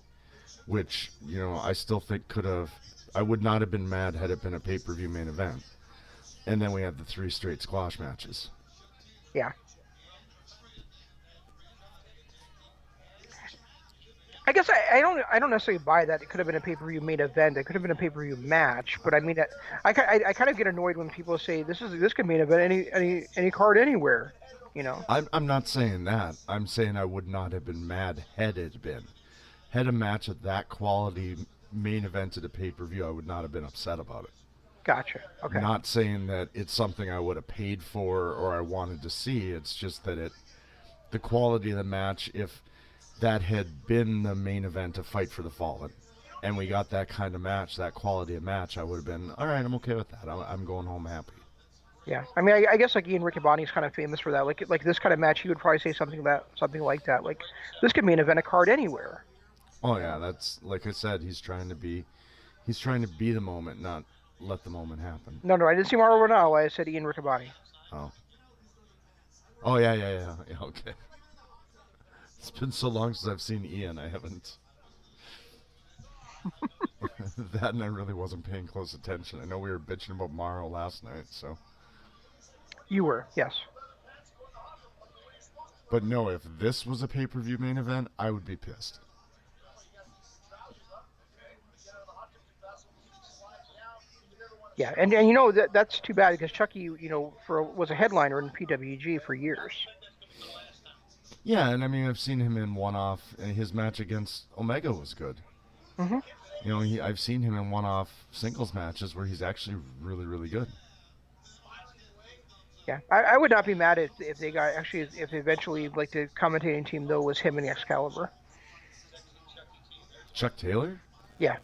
which, I still think could have. I would not have been mad had it been a pay-per-view main event. And then we had the 3 straight squash matches. Yeah. I guess I don't necessarily buy that. It could have been a pay-per-view main event. It could have been a pay-per-view match. But I mean, I kind of get annoyed when people say this could main event any card anywhere. I'm not saying that. I'm saying I would not have been mad had it been. Had a match of that quality main event at a pay-per-view, I would not have been upset about it. Gotcha. Okay. Not saying that it's something I would have paid for or I wanted to see. It's just that the quality of the match, if that had been the main event of Fight for the Fallen, and we got that kind of match, that quality of match, I would have been, all right, I'm okay with that. I'm going home happy. Yeah, I mean, I guess like Ian Riccaboni is kind of famous for that. Like this kind of match, he would probably say something like that. Like this could main event a card anywhere. Oh yeah, that's like I said. He's trying to be the moment, not let the moment happen. No, I didn't see Mauro Ranallo. I said Ian Riccaboni. Oh. Oh yeah. Okay. It's been so long since I've seen Ian. I haven't. That and I really wasn't paying close attention. I know we were bitching about Morrow last night, so. You were, yes. But no, if this was a pay-per-view main event, I would be pissed. Yeah, and that's too bad because Chucky, was a headliner in PWG for years. Yeah, and I mean I've seen him in one-off, and his match against Omega was good. Mm-hmm. I've seen him in one-off singles matches where he's actually really, really good. Yeah, I would not be mad if they got if eventually like the commentating team though was him and Excalibur. Chuck Taylor? Yeah.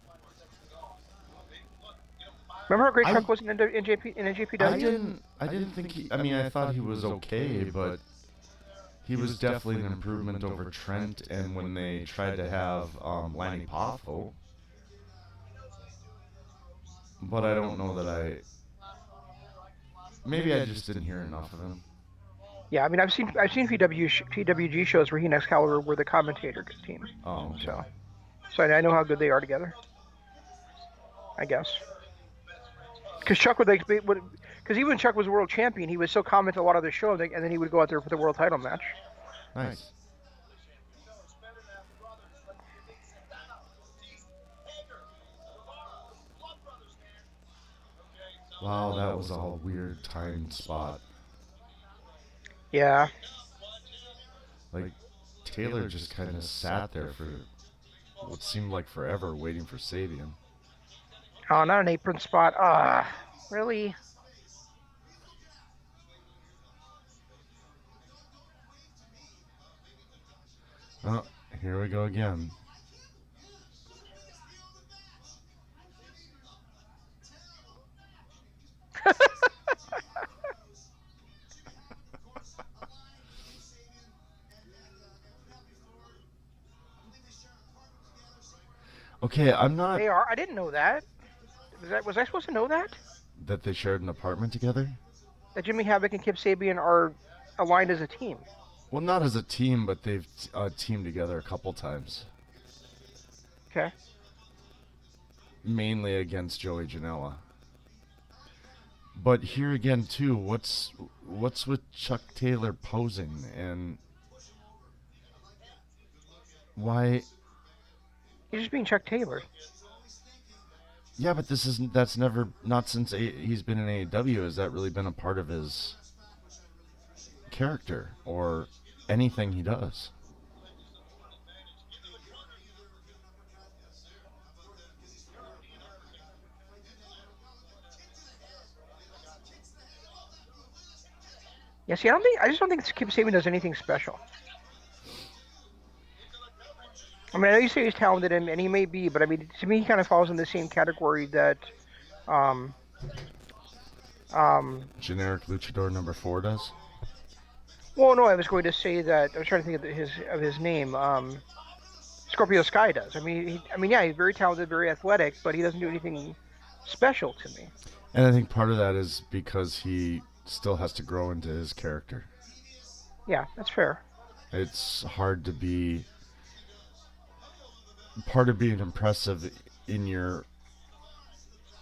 Remember how great Chuck was in NJPW? I didn't think he. I mean, I thought he was okay, but he was definitely an improvement over Trent. And when they tried to have Lanny Poffo, but I don't know that maybe I just didn't hear enough of him. Yeah, I mean I've seen PWG shows where he and Excalibur were the commentator team. Oh, okay. So I know how good they are together. I guess. Because Chuck because even when Chuck was world champion, he would still comment a lot of the show, and then he would go out there for the world title match. Nice. Wow, that was a weird timed spot. Yeah. Like, Taylor just kind of sat there for what seemed like forever waiting for Sabian. Oh, not an apron spot. Really? Oh, here we go again. Okay, I'm not. They are. I didn't know that. Was I supposed to know that? That they shared an apartment together? That Jimmy Havoc and Kip Sabian are aligned as a team. Well, not as a team, but they've teamed together a couple times. Okay. Mainly against Joey Janela. But here again, too, what's with Chuck Taylor posing and why? He's just being Chuck Taylor. Yeah, but that's never, not since he's been in AEW, has that really been a part of his character or anything he does. Yeah, see, I just don't think Kip Sabian does anything special. I mean, I know you say he's talented, and he may be, but I mean, to me, he kind of falls in the same category that, um, Generic luchador number 4 does. well, no, I was going to say that I was trying to think of his name. Scorpio Sky does. I mean, yeah, he's very talented, very athletic, but he doesn't do anything special to me. And I think part of that is because he still has to grow into his character. Yeah, that's fair. It's hard to be. Part of being impressive in your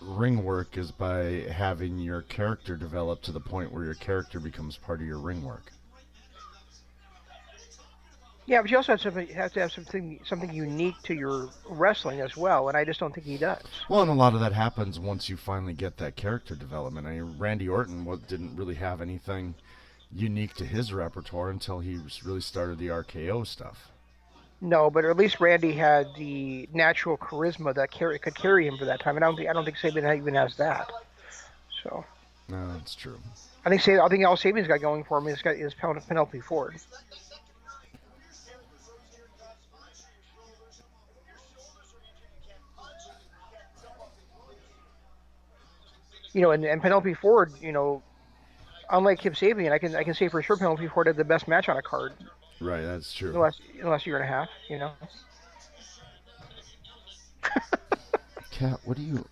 ring work is by having your character develop to the point where your character becomes part of your ring work. Yeah, but you also have to have something unique to your wrestling as well, and I just don't think he does. Well, and a lot of that happens once you finally get that character development. I mean, Randy Orton didn't really have anything unique to his repertoire until he really started the RKO stuff. No, but at least Randy had the natural charisma that could carry him for that time, and I don't think Sabian even has that. So. No, that's true. I think all Sabian's got going for him is Penelope Ford. You know, and Penelope Ford, you know, unlike Kip Sabian, I can say for sure Penelope Ford had the best match on a card. Right, that's true. In the last year and a half, you know. Cat, what do you...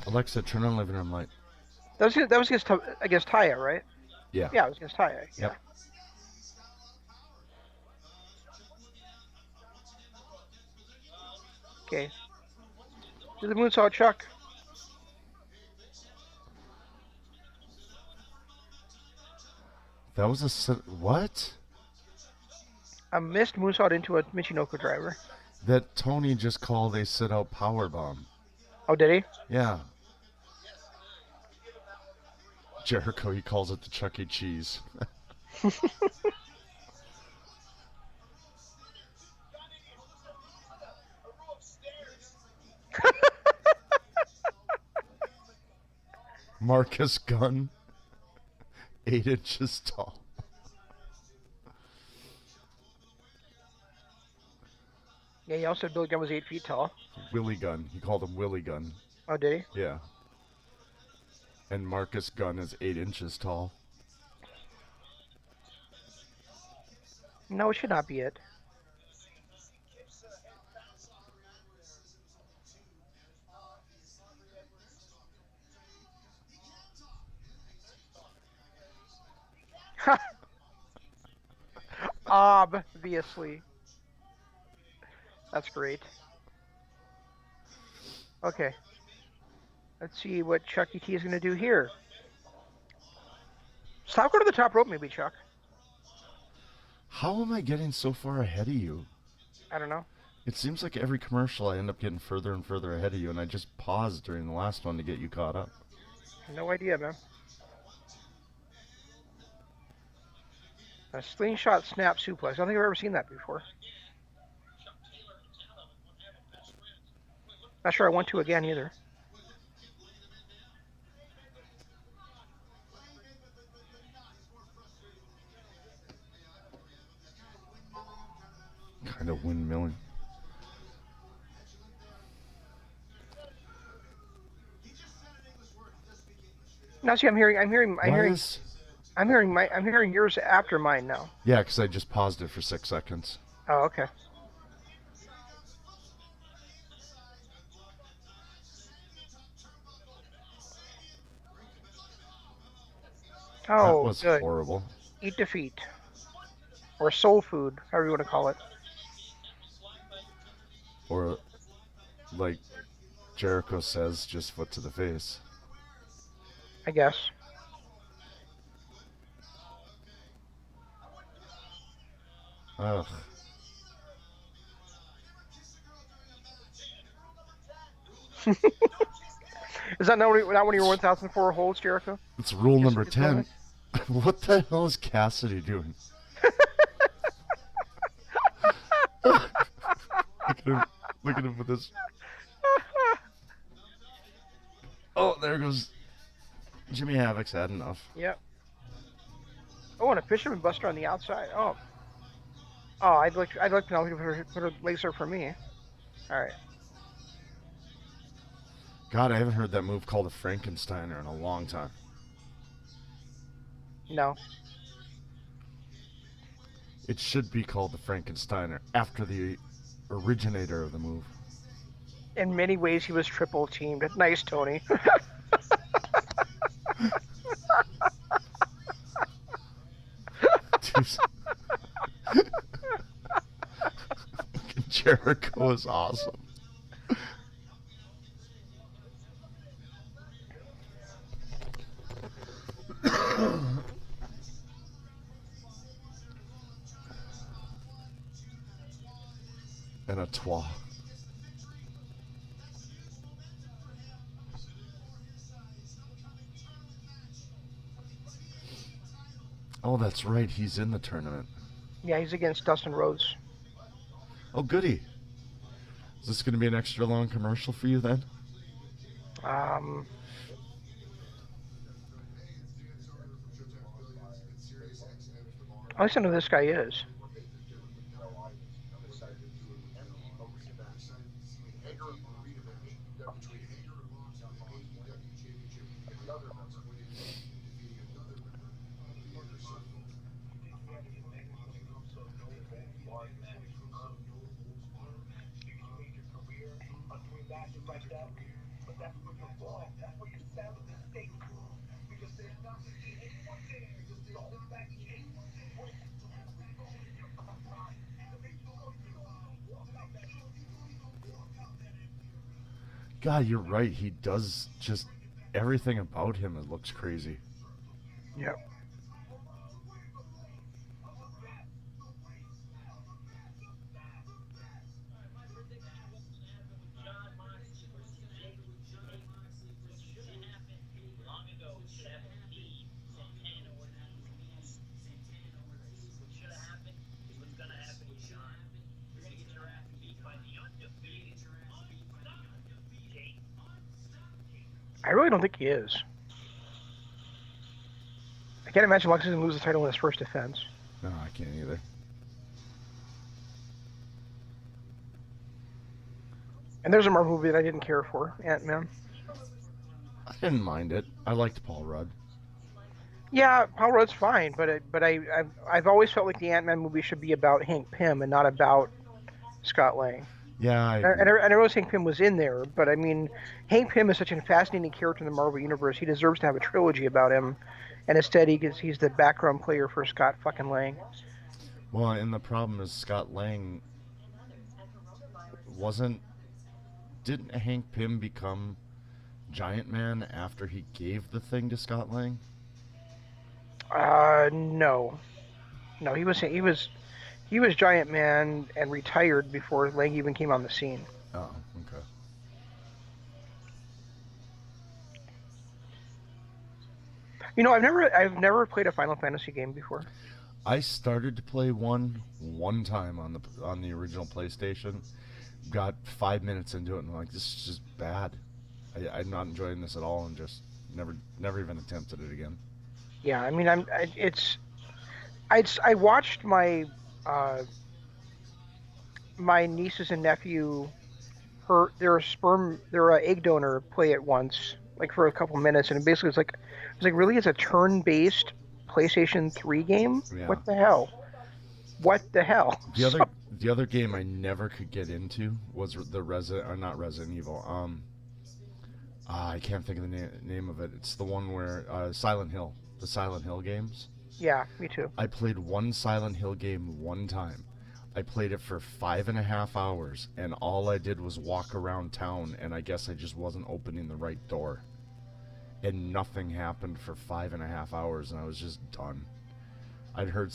Alexa, turn on living room light. That was against Taya, right? Yeah. Yeah, it was against Taya. Yeah. Yep. Okay. Do the moonsault, Chuck. That was what? A missed moonsault into a Michinoku driver. That Tony just called a sit-out powerbomb. Oh, did he? Yeah. Jericho, he calls it the Chuck E. Cheese. Marcus Gunn, 8 inches tall. Yeah, he also said Billy Gunn was 8 feet tall. Willie Gunn. He called him Willie Gunn. Oh, did he? Yeah. And Marcus Gunn is 8 inches tall. No, it should not be it. Obviously. That's great. Okay. Let's see what Chuck E. T is going to do here. Stop, go to the top rope maybe, Chuck. How am I getting so far ahead of you? I don't know. It seems like every commercial I end up getting further and further ahead of you, and I just paused during the last one to get you caught up. No idea, man. A slingshot snap suplex. I don't think I've ever seen that before. Not sure I want to again either. Kind of windmilling. Now see, I'm hearing yours after mine now. Yeah, because I just paused it for 6 seconds. Oh, okay. Oh, that was good. horrible. Eat defeat. Or soul food, however you want to call it. Or, like Jericho says, just foot to the face. I guess. Ugh. Is that not one of your 1,004 holds, Jericho? It's rule number it's 10. What the hell is Cassidy doing? Look at him. Look at him with this. Oh, there goes Jimmy Havoc's had enough. Yep. Oh, and a fisherman buster on the outside. Oh, I'd like Penelope to put a laser for me. All right. God, I haven't heard that move called a Frankensteiner in a long time. No. It should be called the Frankensteiner after the originator of the move. In many ways, he was triple teamed. Nice, Tony. Jericho is awesome. And a twa. Oh, that's right. He's in the tournament. Yeah, he's against Dustin Rhodes. Oh, goody. Is this going to be an extra long commercial for you then? At least I know who this guy is. God, you're right. He does just everything about him. It looks crazy. Yep. I really don't think he is. I can't imagine Lux is going to lose the title in his first defense. No, I can't either. And there's a Marvel movie that I didn't care for, Ant-Man. I didn't mind it. I liked Paul Rudd. Yeah, Paul Rudd's fine, but I've always felt like the Ant-Man movie should be about Hank Pym and not about Scott Lang. Yeah, And I realize Hank Pym was in there, but I mean, Hank Pym is such a fascinating character in the Marvel Universe. He deserves to have a trilogy about him, and instead he's the background player for Scott fucking Lang. Well, and the problem is Scott Lang didn't Hank Pym become Giant Man after he gave the thing to Scott Lang? No, he was Giant Man and retired before Lang even came on the scene. Oh, okay. You know, I've never played a Final Fantasy game before. I started to play one time on the original PlayStation. Got 5 minutes into it and I'm like, this is just bad. I'm not enjoying this at all, and just never even attempted it again. Yeah, I mean, I watched my my nieces and nephew, their egg donor play it once, like for a couple minutes, and basically it was like really, it's a turn-based PlayStation 3 game. Yeah. What the hell? The other game I never could get into was not Resident Evil. I can't think of the name of it. It's the one where Silent Hill, the Silent Hill games. Yeah, me too. I played one Silent Hill game one time. I played it for 5.5 hours, and all I did was walk around town, and I guess I just wasn't opening the right door. And nothing happened for 5.5 hours, and I was just done. I'd heard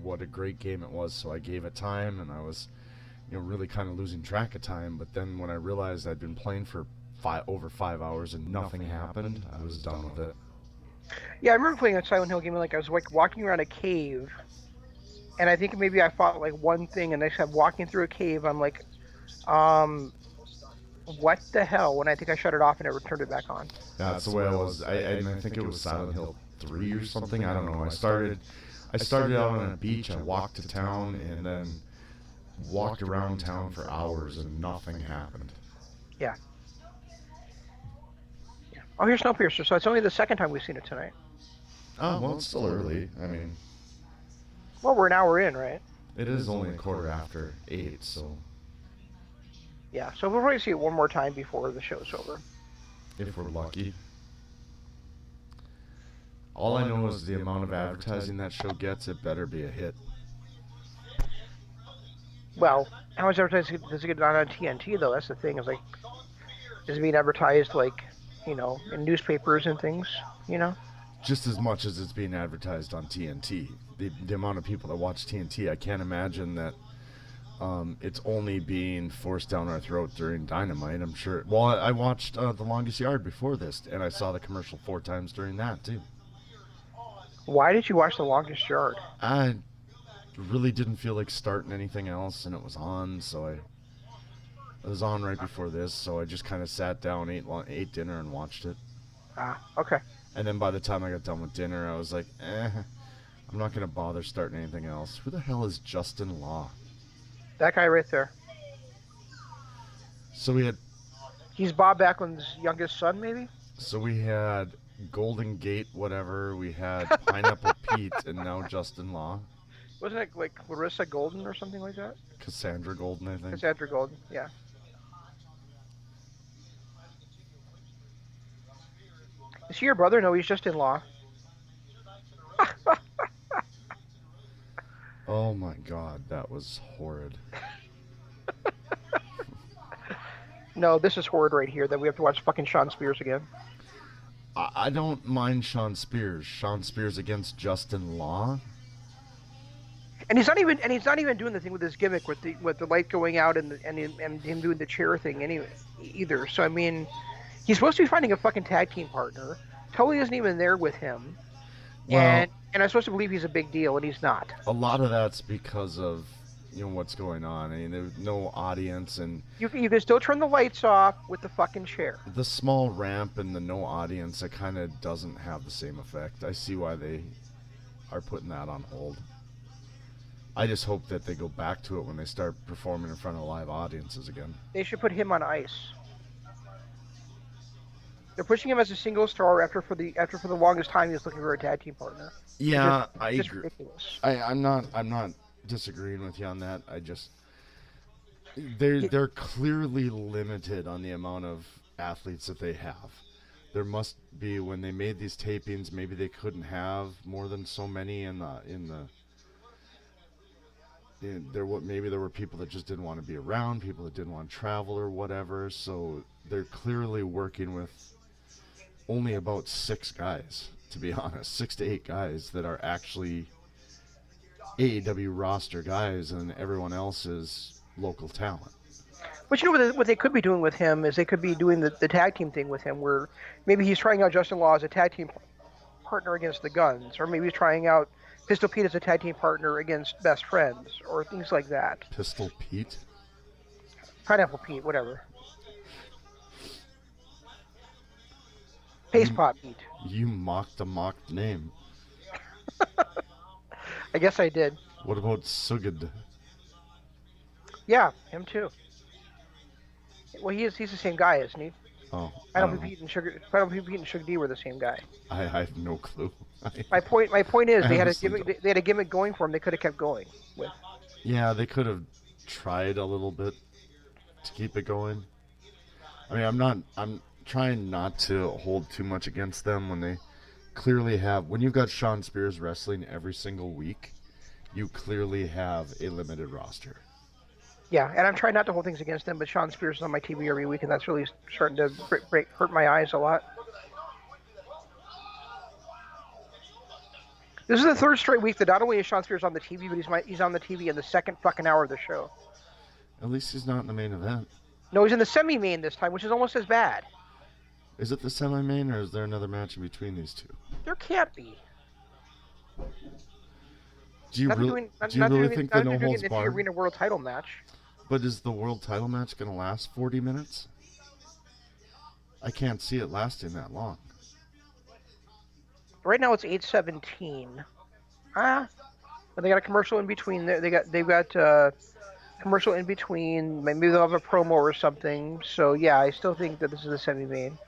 what a great game it was, so I gave it time, and I was, really kind of losing track of time. But then when I realized I'd been playing for over 5 hours and nothing happened, I was done with it. Yeah, I remember playing a Silent Hill game and like I was like walking around a cave, and I think maybe I fought like one thing, and I kept walking through a cave. I'm like, what the hell? When I think I shut it off and it turned it back on. That's the way I was. I think it was Silent Hill 3 or something. I don't know. I started out on a beach. I walked to town and then walked around town for hours and nothing happened. Yeah. Oh, here's Snowpiercer. So it's only the second time we've seen it tonight. Oh, well, it's still early. I mean, well, we're an hour in, right? it is only a quarter after 8, so Yeah. So we'll probably see it one more time before the show's over. if we're lucky. All I know is the amount of advertising that show gets, it better be a hit. Well, how much advertising does it get on TNT though? That's the thing. Is like, is it being advertised like, in newspapers and things? Just as much as it's being advertised on TNT. The amount of people that watch TNT, I can't imagine that it's only being forced down our throat during Dynamite. I'm sure. Well, I watched The Longest Yard before this, and I saw the commercial 4 times during that, too. Why did you watch The Longest Yard? I really didn't feel like starting anything else, and it was on, so it was on right before this, so I just kind of sat down, ate dinner, and watched it. Ah, okay. And then by the time I got done with dinner, I was like, I'm not going to bother starting anything else. Who the hell is Justin Law? That guy right there. So we had He's Bob Backlund's youngest son, maybe? So we had Golden Gate, whatever. We had Pineapple Pete, and now Justin Law. Wasn't it like Larissa Golden or something like that? Cassandra Golden, I think. Cassandra Golden, yeah. Is he your brother? No, he's just in law. Oh my god, that was horrid. No, this is horrid right here that we have to watch fucking Sean Spears again. I don't mind Sean Spears. Sean Spears against Justin Law? And he's not even doing the thing with his gimmick with the light going out and him doing the chair thing anyway either. So I mean, he's supposed to be finding a fucking tag team partner. Tully isn't even there with him. Well, and I'm supposed to believe he's a big deal, and he's not. A lot of that's because of what's going on. I mean, there's no audience, and You can still turn the lights off with the fucking chair. the small ramp and the no audience, it kind of doesn't have the same effect. I see why they are putting that on hold. I just hope that they go back to it when they start performing in front of live audiences again. They should put him on ice. They're pushing him as a single star after for the longest time he was looking for a tag team partner. Yeah, I Just agree. ridiculous. I'm not disagreeing with you on that. I just they're clearly limited on the amount of athletes that they have. There must be, when they made these tapings, maybe they couldn't have more than so many maybe there were people that just didn't want to be around, people that didn't want to travel or whatever. So they're clearly working with only about 6 guys, to be honest, 6 to 8 guys that are actually AEW roster guys, and everyone else is local talent. But what they could be doing with him is they could be doing the tag team thing with him, where maybe he's trying out Justin Law as a tag team partner against the Guns, or maybe he's trying out Pistol Pete as a tag team partner against Best Friends, or things like that. Pistol Pete? Pineapple Pete, whatever. Paste Pot Pete. You mocked a mocked name. I guess I did. What about Sugad? Yeah, him too. Well, he's the same guy, isn't he? Oh, Pineapple Pete and Sugar D were the same guy. I have no clue. My point is I they had a honestly gimmick. don't. They had a gimmick going for him. They could have kept going with. Yeah, they could have tried a little bit to keep it going. I mean, I'm trying not to hold too much against them when they clearly have. When you've got Sean Spears wrestling every single week, you clearly have a limited roster. Yeah, and I'm trying not to hold things against them, but Sean Spears is on my TV every week, and that's really starting to hurt my eyes a lot. This is the third straight week that not only is Sean Spears on the TV, but he's on the TV in the second fucking hour of the show. At least he's not in the main event. No, he's in the semi-main this time, which is almost as bad. Is it the semi-main, or is there another match in between these two? There can't be. Do you really think the no holds the barred? Arena World Title match. But is the world title match going to last 40 minutes? I can't see it lasting that long. Right now it's 8:17. But they got a commercial in between. They've got commercial in between. Maybe they'll have a promo or something. So yeah, I still think that this is the semi-main.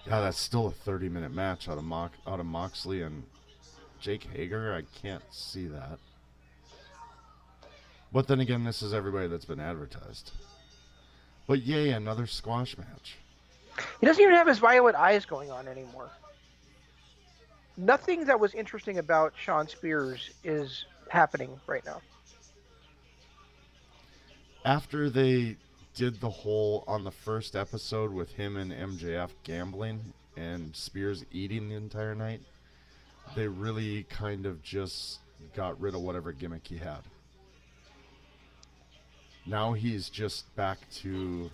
Yeah, that's still a 30-minute match out of Moxley and Jake Hager. I can't see that. But then again, this is everybody that's been advertised. But yay, another squash match. He doesn't even have his violet eyes going on anymore. Nothing that was interesting about Sean Spears is happening right now. After they did the whole on the first episode with him and MJF gambling and Spears eating the entire night, they really kind of just got rid of whatever gimmick he had. Now he's just back to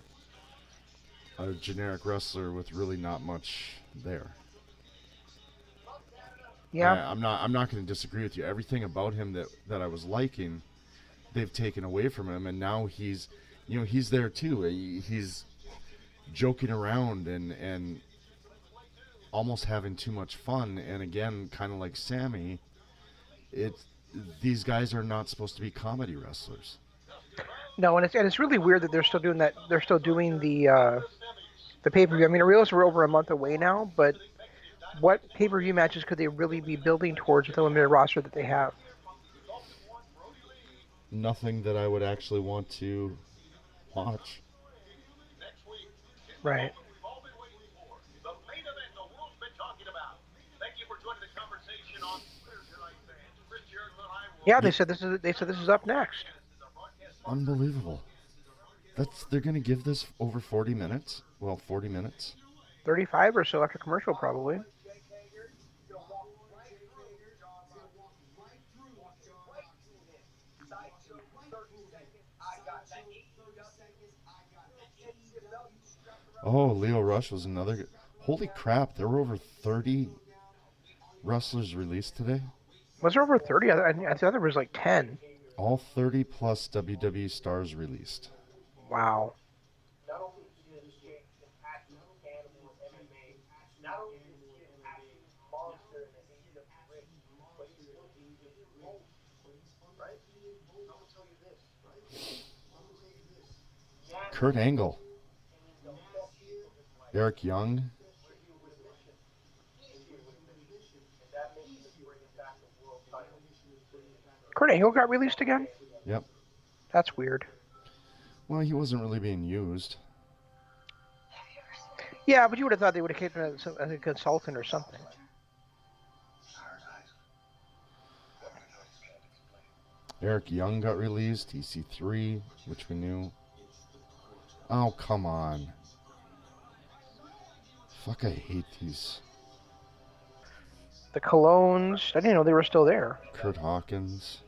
a generic wrestler with really not much there. Yeah. I'm not going to disagree with you. Everything about him that I was liking, they've taken away from him, and now he's there too. He's joking around and almost having too much fun. And again, kind of like Sammy, these guys are not supposed to be comedy wrestlers. No, and it's really weird that they're still doing that. They're still doing the pay-per-view. I mean, I realize we're over a month away now, but what pay-per-view matches could they really be building towards with the limited roster that they have? Nothing that I would actually want to watch. Right. Yeah, they said this is up next. Unbelievable. They're going to give this over 40 minutes? Well, 40 minutes. 35 or so after commercial, probably. Oh, Leo Rush was another. Holy crap, there were over 30 wrestlers released today. Was there over 30? I thought there was like 10. All 30 plus WWE stars released. Wow. Kurt Angle. Eric Young. Kurt Angle got released again? Yep. That's weird. Well, he wasn't really being used. Yeah, but you would have thought they would have kept him as a consultant or something. Eric Young got released. EC3, which we knew. Oh, come on. Fuck, I hate these. The Colognes. I didn't know they were still there. Kurt Hawkins.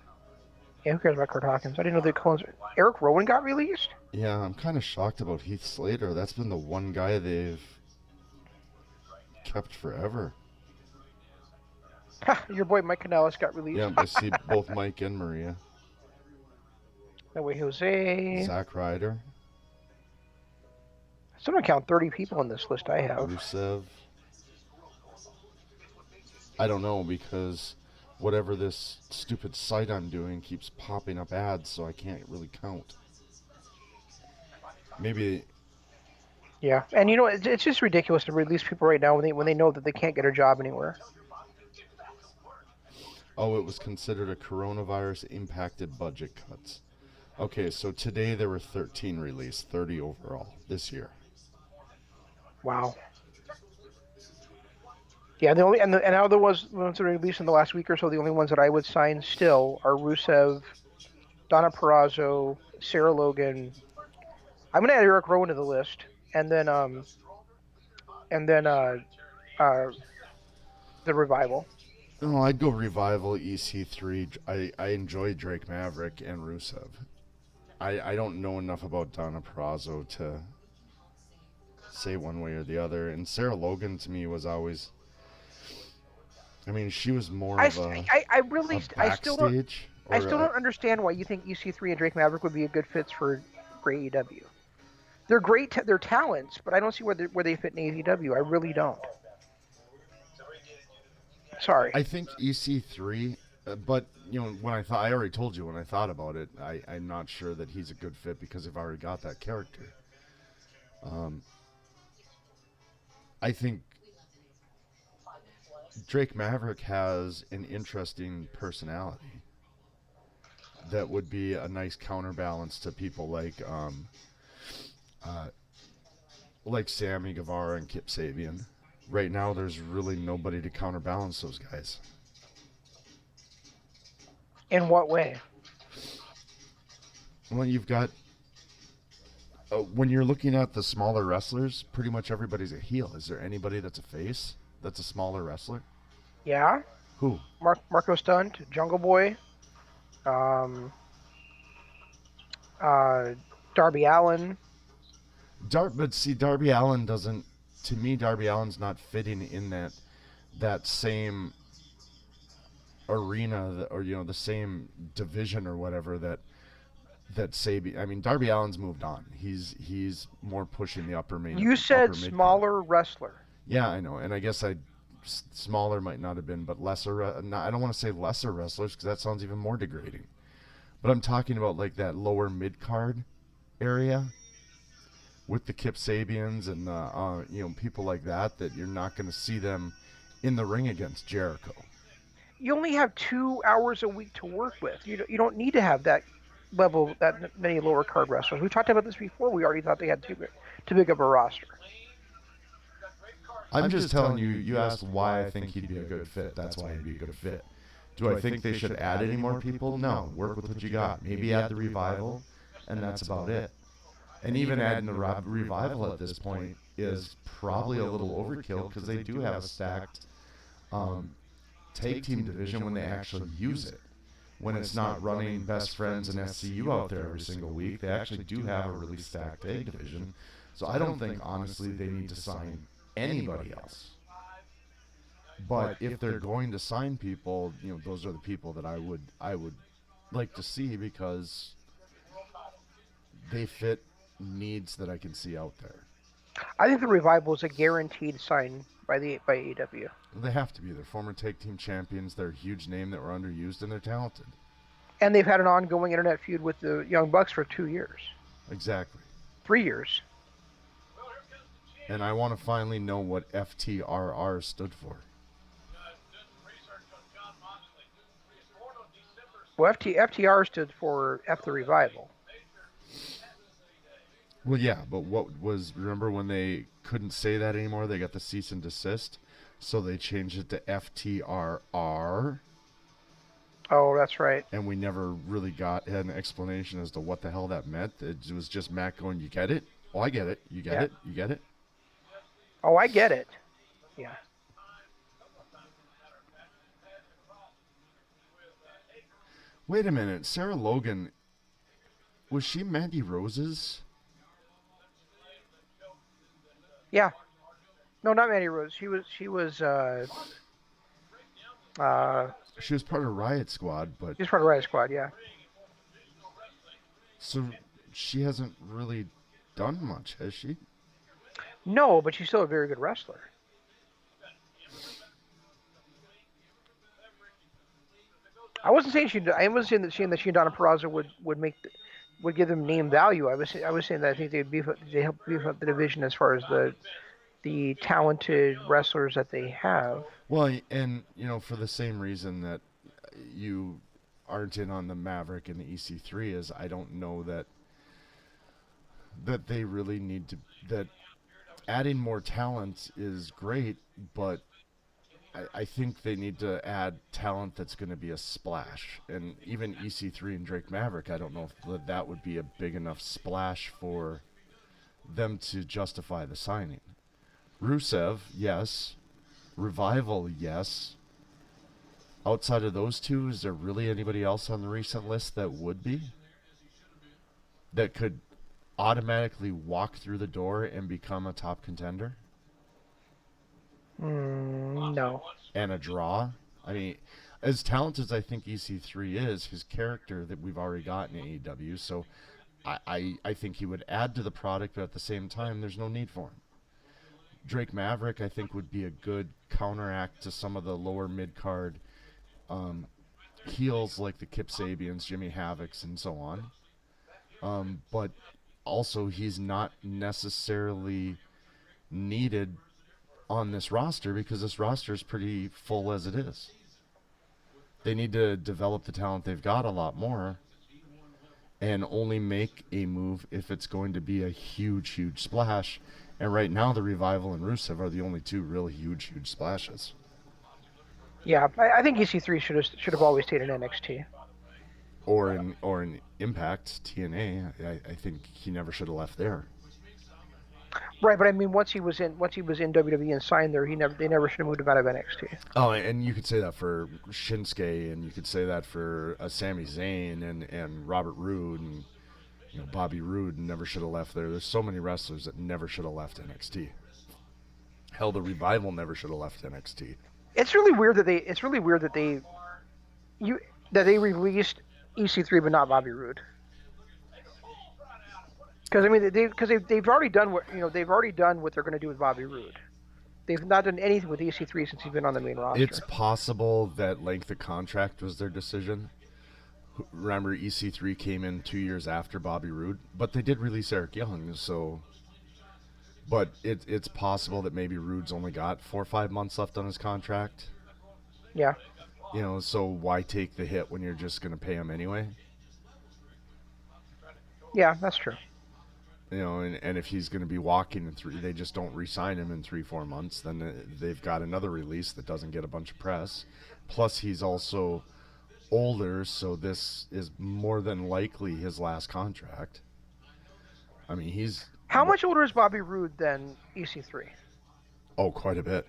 Yeah, who cares about Kurt Hawkins? I didn't know the Colognes. Eric Rowan got released? Yeah, I'm kind of shocked about Heath Slater. That's been the one guy they've kept forever. Ha! Your boy Mike Kanellis got released. Yeah, I see both Mike and Maria. That way, Jose. Zack Ryder. I still don't count 30 people on this list I have. Rusev. I don't know, because whatever this stupid site I'm doing keeps popping up ads, so I can't really count. Maybe. Yeah, and you know, it's just ridiculous to release people right now when they know that they can't get a job anywhere. Oh, it was considered a coronavirus impacted budget cuts. Okay, so today there were 13 released, 30 overall this year. Wow. Yeah, the only and now the ones that are released in the last week or so, the only ones that I would sign still are Rusev, Donna Purrazzo, Sarah Logan. I'm gonna add Eric Rowan to the list, and then the Revival. Oh, I'd go Revival, EC3. I enjoy Drake Maverick and Rusev. I don't know enough about Donna Perazzo to say one way or the other. And Sarah Logan to me was always, I mean, she was more of a I still don't backstage. I still don't understand why you think EC3 and Drake Maverick would be a good fits for AEW. They're great, they're talents, but I don't see where they fit in AEW. I really don't. Sorry. I think EC3, but you know, I already told you when I thought about it, I'm not sure that he's a good fit because they've already got that character. I think Drake Maverick has an interesting personality that would be a nice counterbalance to people like Sammy Guevara and Kip Sabian. Right now, there's really nobody to counterbalance those guys. In what way? Well, you've got when you're looking at the smaller wrestlers, pretty much everybody's a heel. Is there anybody that's a face that's a smaller wrestler? Yeah. Who? Marco Stunt, Jungle Boy, Darby Allin. But see, Darby Allin doesn't. To me, Darby Allin's not fitting in that same arena, or the same division or whatever that Sabian. I mean, Darby Allin's moved on. He's more pushing the upper main. You said smaller wrestler. Yeah, I know, and I guess smaller might not have been, but lesser. I don't want to say lesser wrestlers because that sounds even more degrading. But I'm talking about like that lower mid card area with the Kip Sabians and people like that you're not going to see them in the ring against Jericho. You only have 2 hours a week to work with. You don't need to have that level, that many lower card wrestlers. We talked about this before. We already thought they had too big of a roster. I'm just telling you. You asked why I think he'd be a good fit. That's why he'd be a good fit. Do I think they should add any more people? No. Work with what you got. Maybe add the Revival, and that's about it. And even adding the Revival at this point is probably a little overkill because they do have a stacked tag team division when they actually use it. When it's not running Best Friends and SCU out there every single week, they actually do have a really stacked tag division. So I don't think, honestly, they need to sign anybody else. But if they're going to sign people, those are the people that I would like to see because they fit needs that I can see out there. I think the Revival is a guaranteed sign by AEW. They have to be. They're former tag team champions. They're a huge name that were underused, and they're talented. And they've had an ongoing internet feud with the Young Bucks for 2 years. Exactly. 3 years. And I want to finally know what FTRR stood for. Well, FTR stood for F the Revival. Well, yeah, but remember when they couldn't say that anymore? They got the cease and desist, so they changed it to FTRR. Oh, that's right. And we never really had an explanation as to what the hell that meant. It was just Matt going, "You get it? Oh, I get it. You get it? You get it?" Oh, I get it. Yeah. Wait a minute, Sarah Logan, was she Mandy Rose's? Yeah. No, not Mandy Rose. She was She was part of Riot Squad, but she's part of Riot Squad, yeah. So she hasn't really done much, has she? No, but she's still a very good wrestler. I wasn't saying that she and Donna Perazzo would give them name value. I was saying that I think they help beef up the division as far as the talented wrestlers that they have. Well, and for the same reason that you aren't in on the Maverick and the EC3 is I don't know that they really need to. That adding more talent is great, but I think they need to add talent that's going to be a splash. And even EC3 and Drake Maverick, I don't know if that would be a big enough splash for them to justify the signing. Rusev, yes. Revival, yes. Outside of those two, is there really anybody else on the recent list that would be? that could automatically walk through the door and become a top contender No. and a draw? I mean, as talented as I think EC3 is, his character that we've already got in AEW, so I think he would add to the product, but at the same time, there's no need for him. Drake Maverick, I think, would be a good counteract to some of the lower mid-card heels like the Kip Sabians, Jimmy Havocs, and so on. But also, he's not necessarily needed on this roster because this roster is pretty full as it is. They need to develop the talent they've got a lot more and only make a move if it's going to be a huge, huge splash. And right now, the Revival and Rusev are the only two really huge, huge splashes. Yeah, I think EC3 should have always stayed in NXT. Or in Impact, TNA. I think he never should have left there. Right, but I mean, once he was in WWE and signed there, they never should have moved him out of NXT. Oh, and you could say that for Shinsuke, and you could say that for Sami Zayn and Robert Roode, and Bobby Roode never should have left there. There's so many wrestlers that never should have left NXT. Hell, the Revival never should have left NXT. It's really weird that they released EC3 but not Bobby Roode. Because I mean, they've already done what they're going to do with Bobby Roode. They've not done anything with EC3 since he's been on the main roster. It's possible that length of contract was their decision. Remember, EC3 came in 2 years after Bobby Roode, but they did release Eric Young, so. But it's possible that maybe Roode's only got 4 or 5 months left on his contract. Yeah. So why take the hit when you're just going to pay him anyway? Yeah, that's true. And if he's going to be walking they just don't re-sign him in 3-4 months, then they've got another release that doesn't get a bunch of press. Plus, he's also older, so this is more than likely his last contract. I mean, he's... How much older is Bobby Roode than EC3? Oh, quite a bit.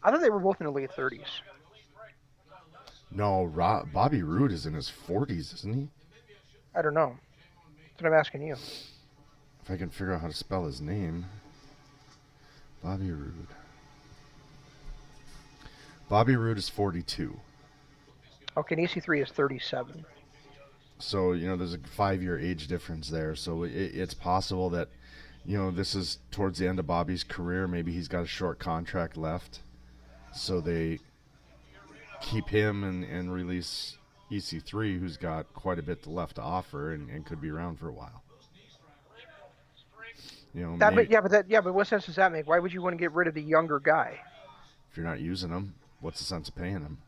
I thought they were both in their late 30s. No, Bobby Roode is in his 40s, isn't he? I don't know. That's what I'm asking you. If I can figure out how to spell his name. Bobby Roode. Bobby Roode is 42. Okay, and EC3 is 37. So, there's a 5-year age difference there. So it's possible that, this is towards the end of Bobby's career. Maybe he's got a short contract left. So they keep him and release EC3, who's got quite a bit left to offer and could be around for a while. But what sense does that make? Why would you want to get rid of the younger guy? If you're not using him, what's the sense of paying him?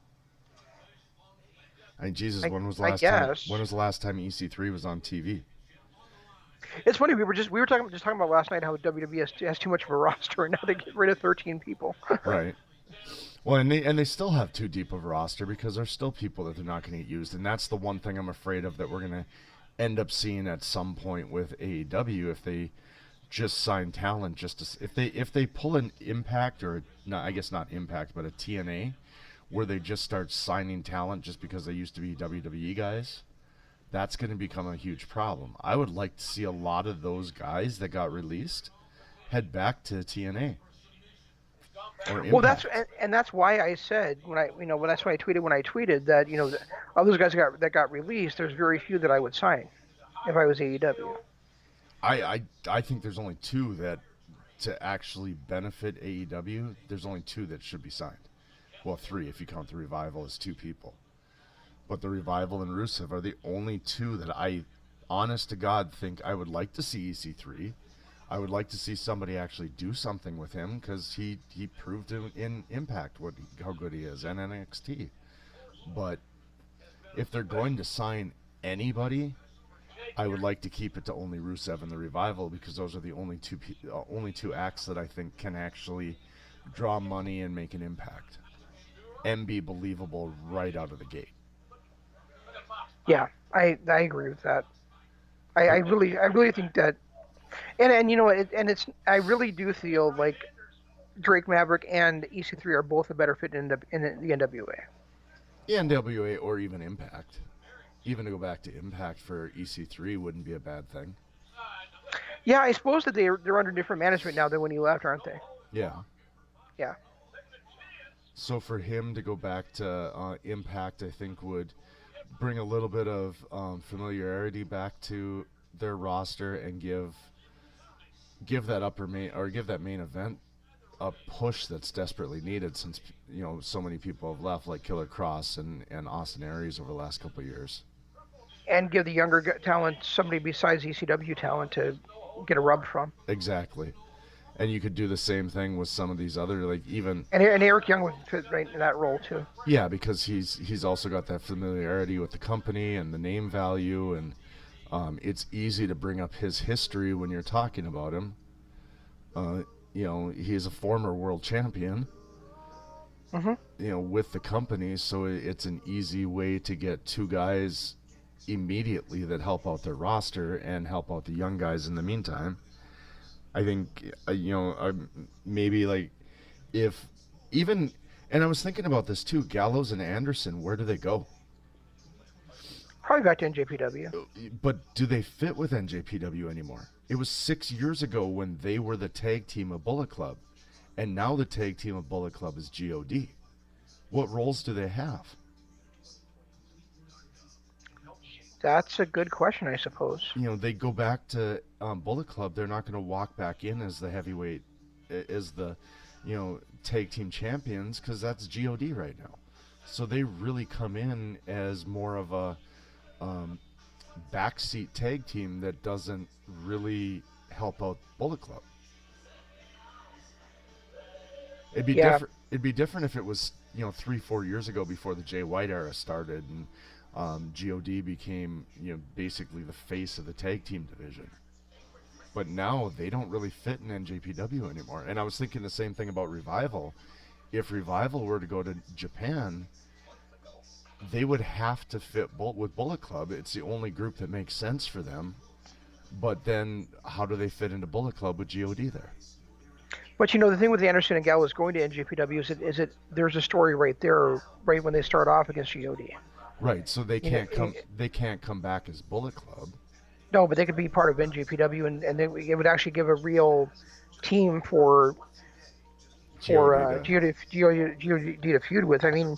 I mean, Jesus, when was the last time EC3 was on TV? It's funny, we were talking about last night how WWE has too much of a roster, and now they get rid of 13 people. Right. Well, and they still have too deep of a roster because there's still people that they're not going to get used, and that's the one thing I'm afraid of that we're going to end up seeing at some point with AEW if they just sign talent if they pull an Impact or not, I guess not Impact, but a TNA where they just start signing talent just because they used to be WWE guys. That's going to become a huge problem. I would like to see a lot of those guys that got released head back to TNA. Well, that's why I said that's why I tweeted that all those guys that got released, there's very few that I would sign if I was AEW. I think there's only 2 that to actually benefit AEW. There's only 2 that should be signed. Well, 3 if you count the Revival as 2 people. But the Revival and Rusev are the only 2 that I, honest to God, think I would like to see EC3. I would like to see somebody actually do something with him because he proved in Impact how good he is and NXT. But if they're going to sign anybody, I would like to keep it to only Rusev and the Revival because those are the only two acts that I think can actually draw money and make an impact and be believable right out of the gate. Yeah, I agree with that. I really think that, and I really do feel like Drake Maverick and EC3 are both a better fit in the NWA. Yeah, NWA or even Impact. even to go back to Impact for EC3 wouldn't be a bad thing. Yeah, I suppose that they're under different management now than when you left, aren't they? Yeah. Yeah. So for him to go back to Impact, I think would bring a little bit of familiarity back to their roster and give that main event a push that's desperately needed, since so many people have left, like Killer Cross and Austin Aries over the last couple of years. And give the younger talent somebody besides ECW talent to get a rub from. Exactly. And you could do the same thing with some of these other, like even... And Eric Young would fit right in that role, too. Yeah, because he's also got that familiarity with the company and the name value, and it's easy to bring up his history when you're talking about him. He's a former world champion, with the company, so it's an easy way to get two guys immediately that help out their roster and help out the young guys in the meantime. I think, maybe like if even, and I was thinking about this too, Gallows and Anderson, where do they go? Probably back to NJPW. But do they fit with NJPW anymore? It was 6 years ago when they were the tag team of Bullet Club, and now the tag team of Bullet Club is GOD. What roles do they have? That's a good question, I suppose. They go back to Bullet Club. They're not going to walk back in as the heavyweight, as the, tag team champions, because that's GOD right now. So they really come in as more of a backseat tag team that doesn't really help out Bullet Club. It'd be different. It'd be different if it was 3-4 years ago, before the Jay White era started, and GOD became basically the face of the tag team division. But now they don't really fit in NJPW anymore. And I was thinking the same thing about Revival. If Revival were to go to Japan, they would have to fit with Bullet Club. It's the only group that makes sense for them. But then how do they fit into Bullet Club with GOD there? But the thing with the Anderson and Gallows going to NJPW is it there's a story right there, right when they start off against GOD. Right, so they can't come back as Bullet Club. No, but they could be part of NJPW, and it would actually give a real team for GOD to feud with. I mean,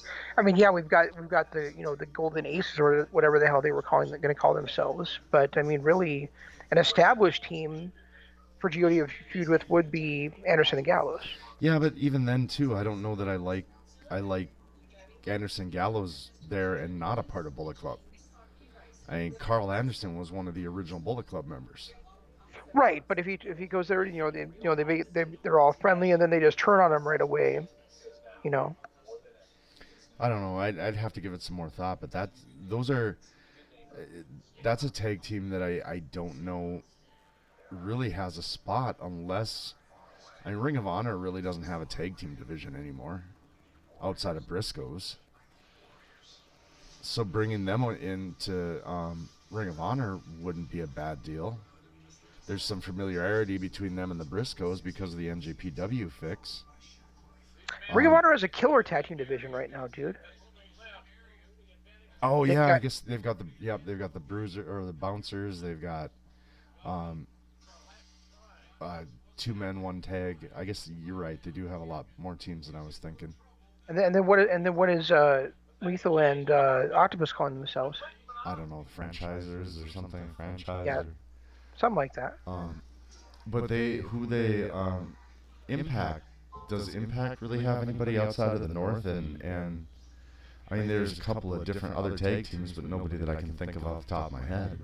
yeah, we've got the the Golden Aces or whatever the hell they were going to call themselves. But I mean, really, an established team for GOD to feud with would be Anderson and Gallows. Yeah, but even then too, I don't know that I like Anderson Gallows there and not a part of Bullet Club. I mean, Carl Anderson was one of the original Bullet Club members. Right, but if he goes there, they're all friendly, and then they just turn on him right away. I don't know. I'd have to give it some more thought, but that's a tag team that I don't know really has a spot, unless Ring of Honor really doesn't have a tag team division anymore outside of Briscoes. So bringing them into Ring of Honor wouldn't be a bad deal. There's some familiarity between them and the Briscoes because of the NJPW fix. Ring of Honor has a killer tag team division right now, dude. Oh yeah, I guess they've got the Bruiser or the Bouncers. They've got 2 men, 1 tag. I guess you're right. They do have a lot more teams than I was thinking. And then what is Lethal and Octopus calling themselves? I don't know, franchisers or something. Yeah, something like that. But Impact, does Impact really have anybody outside of the North? And I mean, there's a couple of different other tag teams, but nobody that I can think of off the top of my head.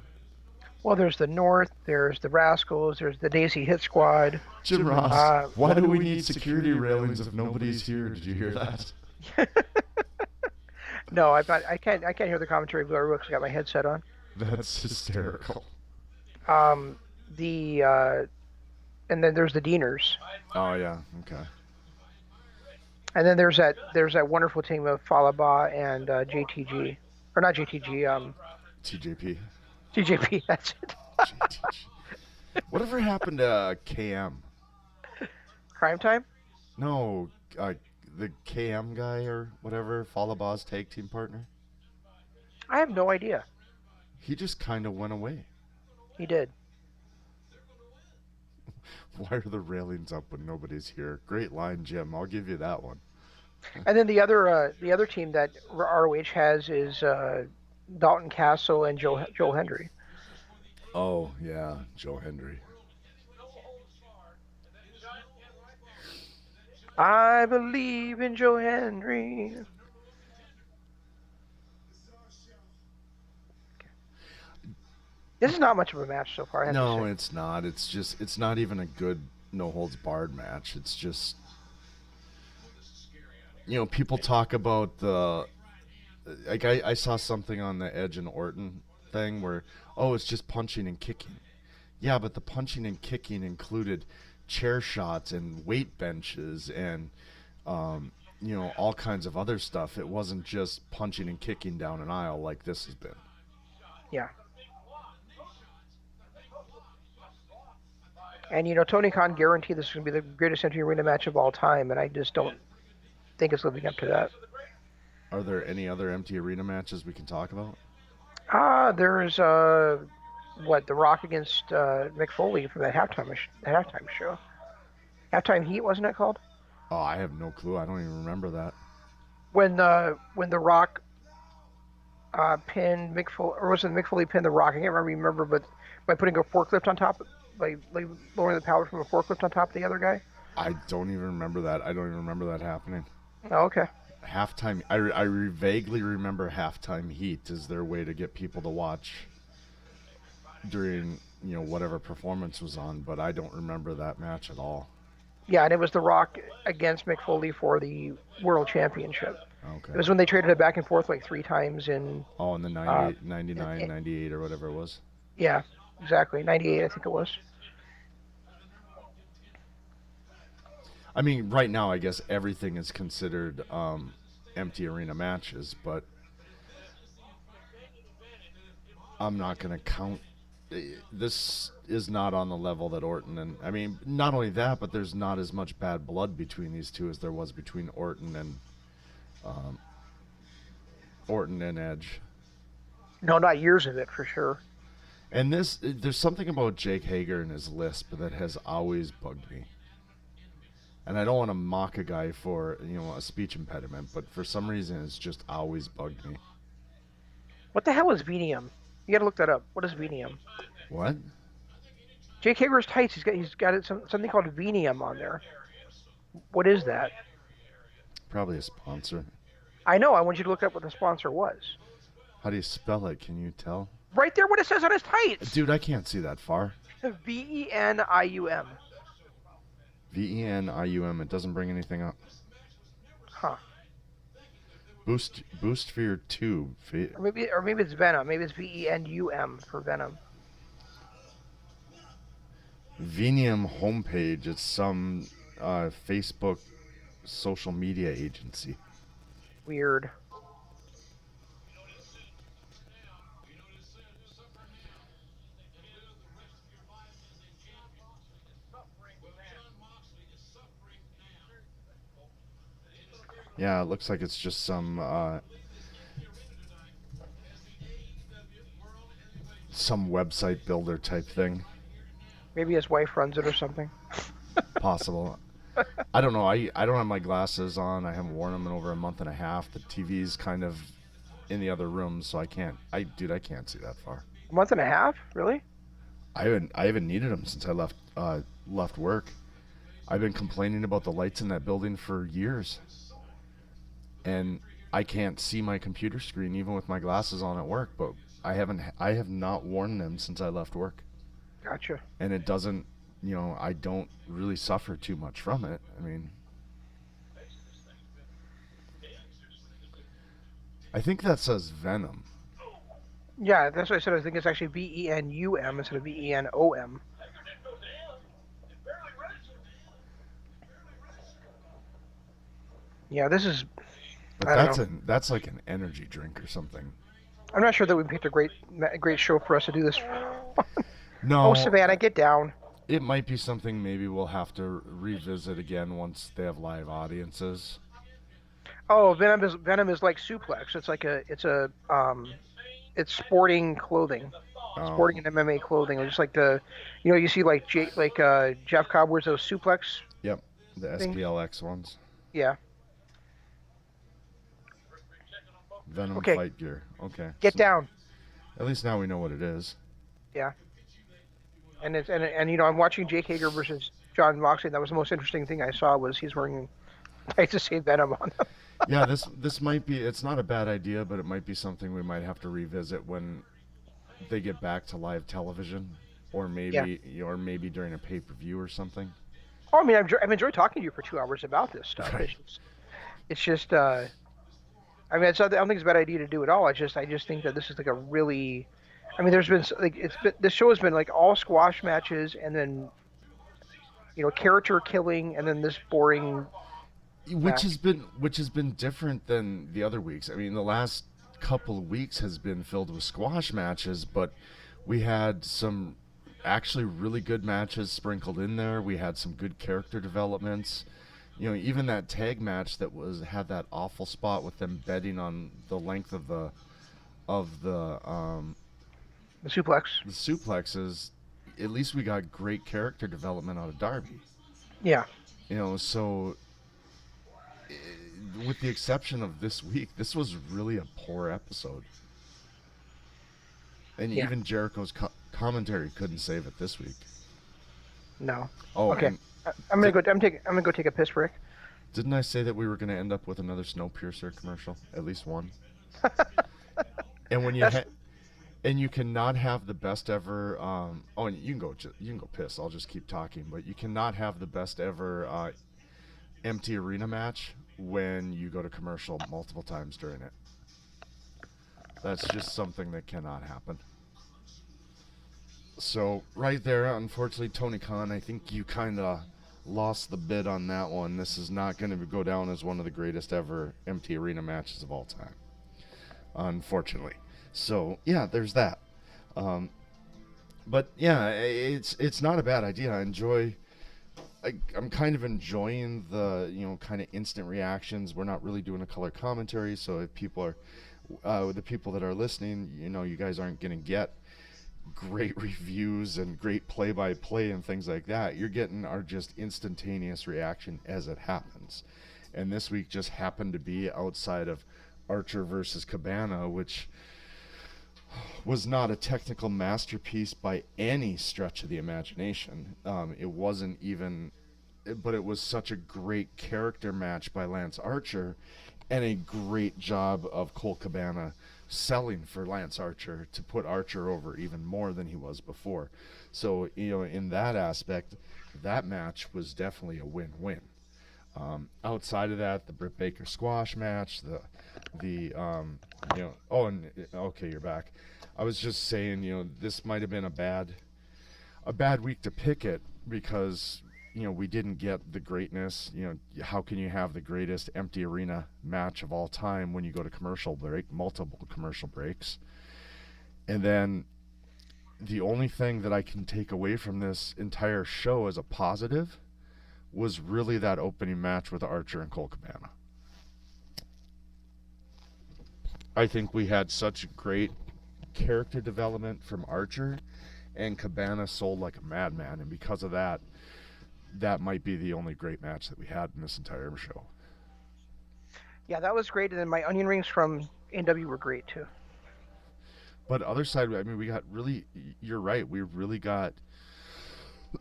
Well, there's the North, there's the Rascals, there's the Daisy Hit Squad. Jim Ross, why do we need security railings if nobody's here? Did you hear that? No, I can't hear the commentary because I got my headset on. That's hysterical. And then there's the Deaners. Oh yeah, okay. And then there's that wonderful team of Falaba and JTG, or not JTG, TJP. TJP, that's it. Whatever happened to KM? Crime Time? No, the KM guy or whatever, Falaba's tag team partner. I have no idea. He just kind of went away. He did. Why are the railings up when nobody's here? Great line, Jim. I'll give you that one. And then the other team that ROH has is Dalton Castle and Joel Hendry. Oh, yeah, Joe Hendry. I believe in Joe Hendry. This is not much of a match so far. I have to No, say. it's not. It's not even a good no holds barred match. It's just, people talk about the, like I saw something on the Edge and Orton thing where, oh, it's just punching and kicking. Yeah, but the punching and kicking included chair shots and weight benches and all kinds of other stuff. It wasn't just punching and kicking down an aisle like this has been. Yeah. And Tony Khan guaranteed this is going to be the greatest empty arena match of all time, and I just don't think it's living up to that. Are there any other empty arena matches we can talk about? There's The Rock against Mick Foley from that halftime show. Halftime Heat, wasn't it called? Oh, I have no clue. I don't even remember that. When The Rock pinned Mick Foley, or was it Mick Foley pinned The Rock? I can't remember, but by putting a forklift on top, by lowering the power from a forklift on top of the other guy. I don't even remember that. I don't even remember that happening. Oh, okay. Halftime. I vaguely remember halftime heat is their way to get people to watch during whatever performance was on, but I don't remember that match at all. Yeah, and it was The Rock against Mick Foley for the World Championship. Okay. It was when they traded it back and forth like 3 times in... Oh, in the 99, 98 or whatever it was? Yeah, exactly. 98, I think it was. I mean, right now, I guess everything is considered empty arena matches, but I'm not going to count. This is not on the level that Orton and... I mean, not only that, but there's not as much bad blood between these two as there was between Orton and Edge. No, not years of it, for sure. And there's something about Jake Hager and his lisp that has always bugged me. And I don't want to mock a guy for, a speech impediment, but for some reason it's just always bugged me. What the hell is Venium? You gotta look that up. What is Venium? What? Jake Hager's tights. He's got something called Venium on there. What is that? Probably a sponsor. I know. I want you to look up what the sponsor was. How do you spell it? Can you tell? Right there, what it says on his tights. Dude, I can't see that far. Venium. Venium. It doesn't bring anything up. Huh. Boost for your tube. Or maybe it's Venom. Maybe it's Venum for Venom. Venium homepage. It's some Facebook social media agency. Weird. Yeah, it looks like it's just some website builder type thing. Maybe his wife runs it or something. Possible. I don't know. I don't have my glasses on. I haven't worn them in over a month and a half. The TV's kind of in the other room, so I can't see that far. A month and a half? Really? I haven't needed them since I left work. I've been complaining about the lights in that building for years. And I can't see my computer screen even with my glasses on at work, but I have not worn them since I left work. Gotcha. And it doesn't, I don't really suffer too much from it. I mean, I think that says Venom. Yeah, that's what I said. I think it's actually Venum instead of Venom. Yeah, this is... But that's like an energy drink or something. I'm not sure that we picked a great show for us to do this. No. Oh, Savannah, get down. It might be something maybe we'll have to revisit again once they have live audiences. Oh, Venom is like Suplex. It's a it's sporting clothing, sporting and MMA clothing. It's just like you see like Jeff Cobb wears those suplex Yep, the things. SPLX ones. Yeah. Venom Okay. fight gear. Okay. Get So down. at least now we know what it is. Yeah. And I'm watching Jake Hager versus John Moxley. That was the most interesting thing I saw was he's wearing tights to say Venom on them. Yeah, this might be. It's not a bad idea, but it might be something we might have to revisit when they get back to live television, or maybe during a pay-per-view or something. Oh, I mean, I've enjoyed talking to you for 2 hours about this stuff. Right. It's just I mean, I don't think it's a bad idea to do it all. I just think that this is like a really, I mean, there's been this show has been like all squash matches and then character killing and then this boring Which has been different than the other weeks. I mean, the last couple of weeks has been filled with squash matches, but we had some actually really good matches sprinkled in there. We had some good character developments. Even that tag match that had that awful spot with them betting on the length of the suplex. the suplexes. At least we got great character development out of Darby. Yeah. So with the exception of this week, this was really a poor episode. And even Jericho's commentary couldn't save it this week. No. Oh, okay. I'm gonna go take a piss break. Didn't I say that we were gonna end up with another Snowpiercer commercial? At least one. And when you cannot have the best ever. And you can go piss. I'll just keep talking. But you cannot have the best ever empty arena match when you go to commercial multiple times during it. That's just something that cannot happen. So right there, unfortunately, Tony Khan, I think you kind of lost the bid on that one. This is not going to go down as one of the greatest ever empty arena matches of all time, unfortunately. So yeah, there's that. But yeah, it's not a bad idea. I'm kind of enjoying the kind of instant reactions. We're not really doing a color commentary, so if people are the people that are listening, you guys aren't going to get great reviews and great play-by-play and things like that. You're getting our just instantaneous reaction as it happens. And this week just happened to be outside of Archer versus Cabana, which was not a technical masterpiece by any stretch of the imagination. It wasn't even, but it was such a great character match by Lance Archer, and a great job of Cole Cabana selling for Lance Archer to put Archer over even more than he was before. So, in that aspect, that match was definitely a win-win. Outside of that, the Britt Baker squash match, okay, you're back. I was just saying, this might have been a bad week to pick it because, we didn't get the greatness. How can you have the greatest empty arena match of all time when you go to commercial break, multiple commercial breaks? And then the only thing that I can take away from this entire show as a positive was really that opening match with Archer and Cole Cabana. I think we had such great character development from Archer, and Cabana sold like a madman, and because of that might be the only great match that we had in this entire show. Yeah, that was great, and then my onion rings from NW were great too. But other side, I mean, we got really, you're right, we really got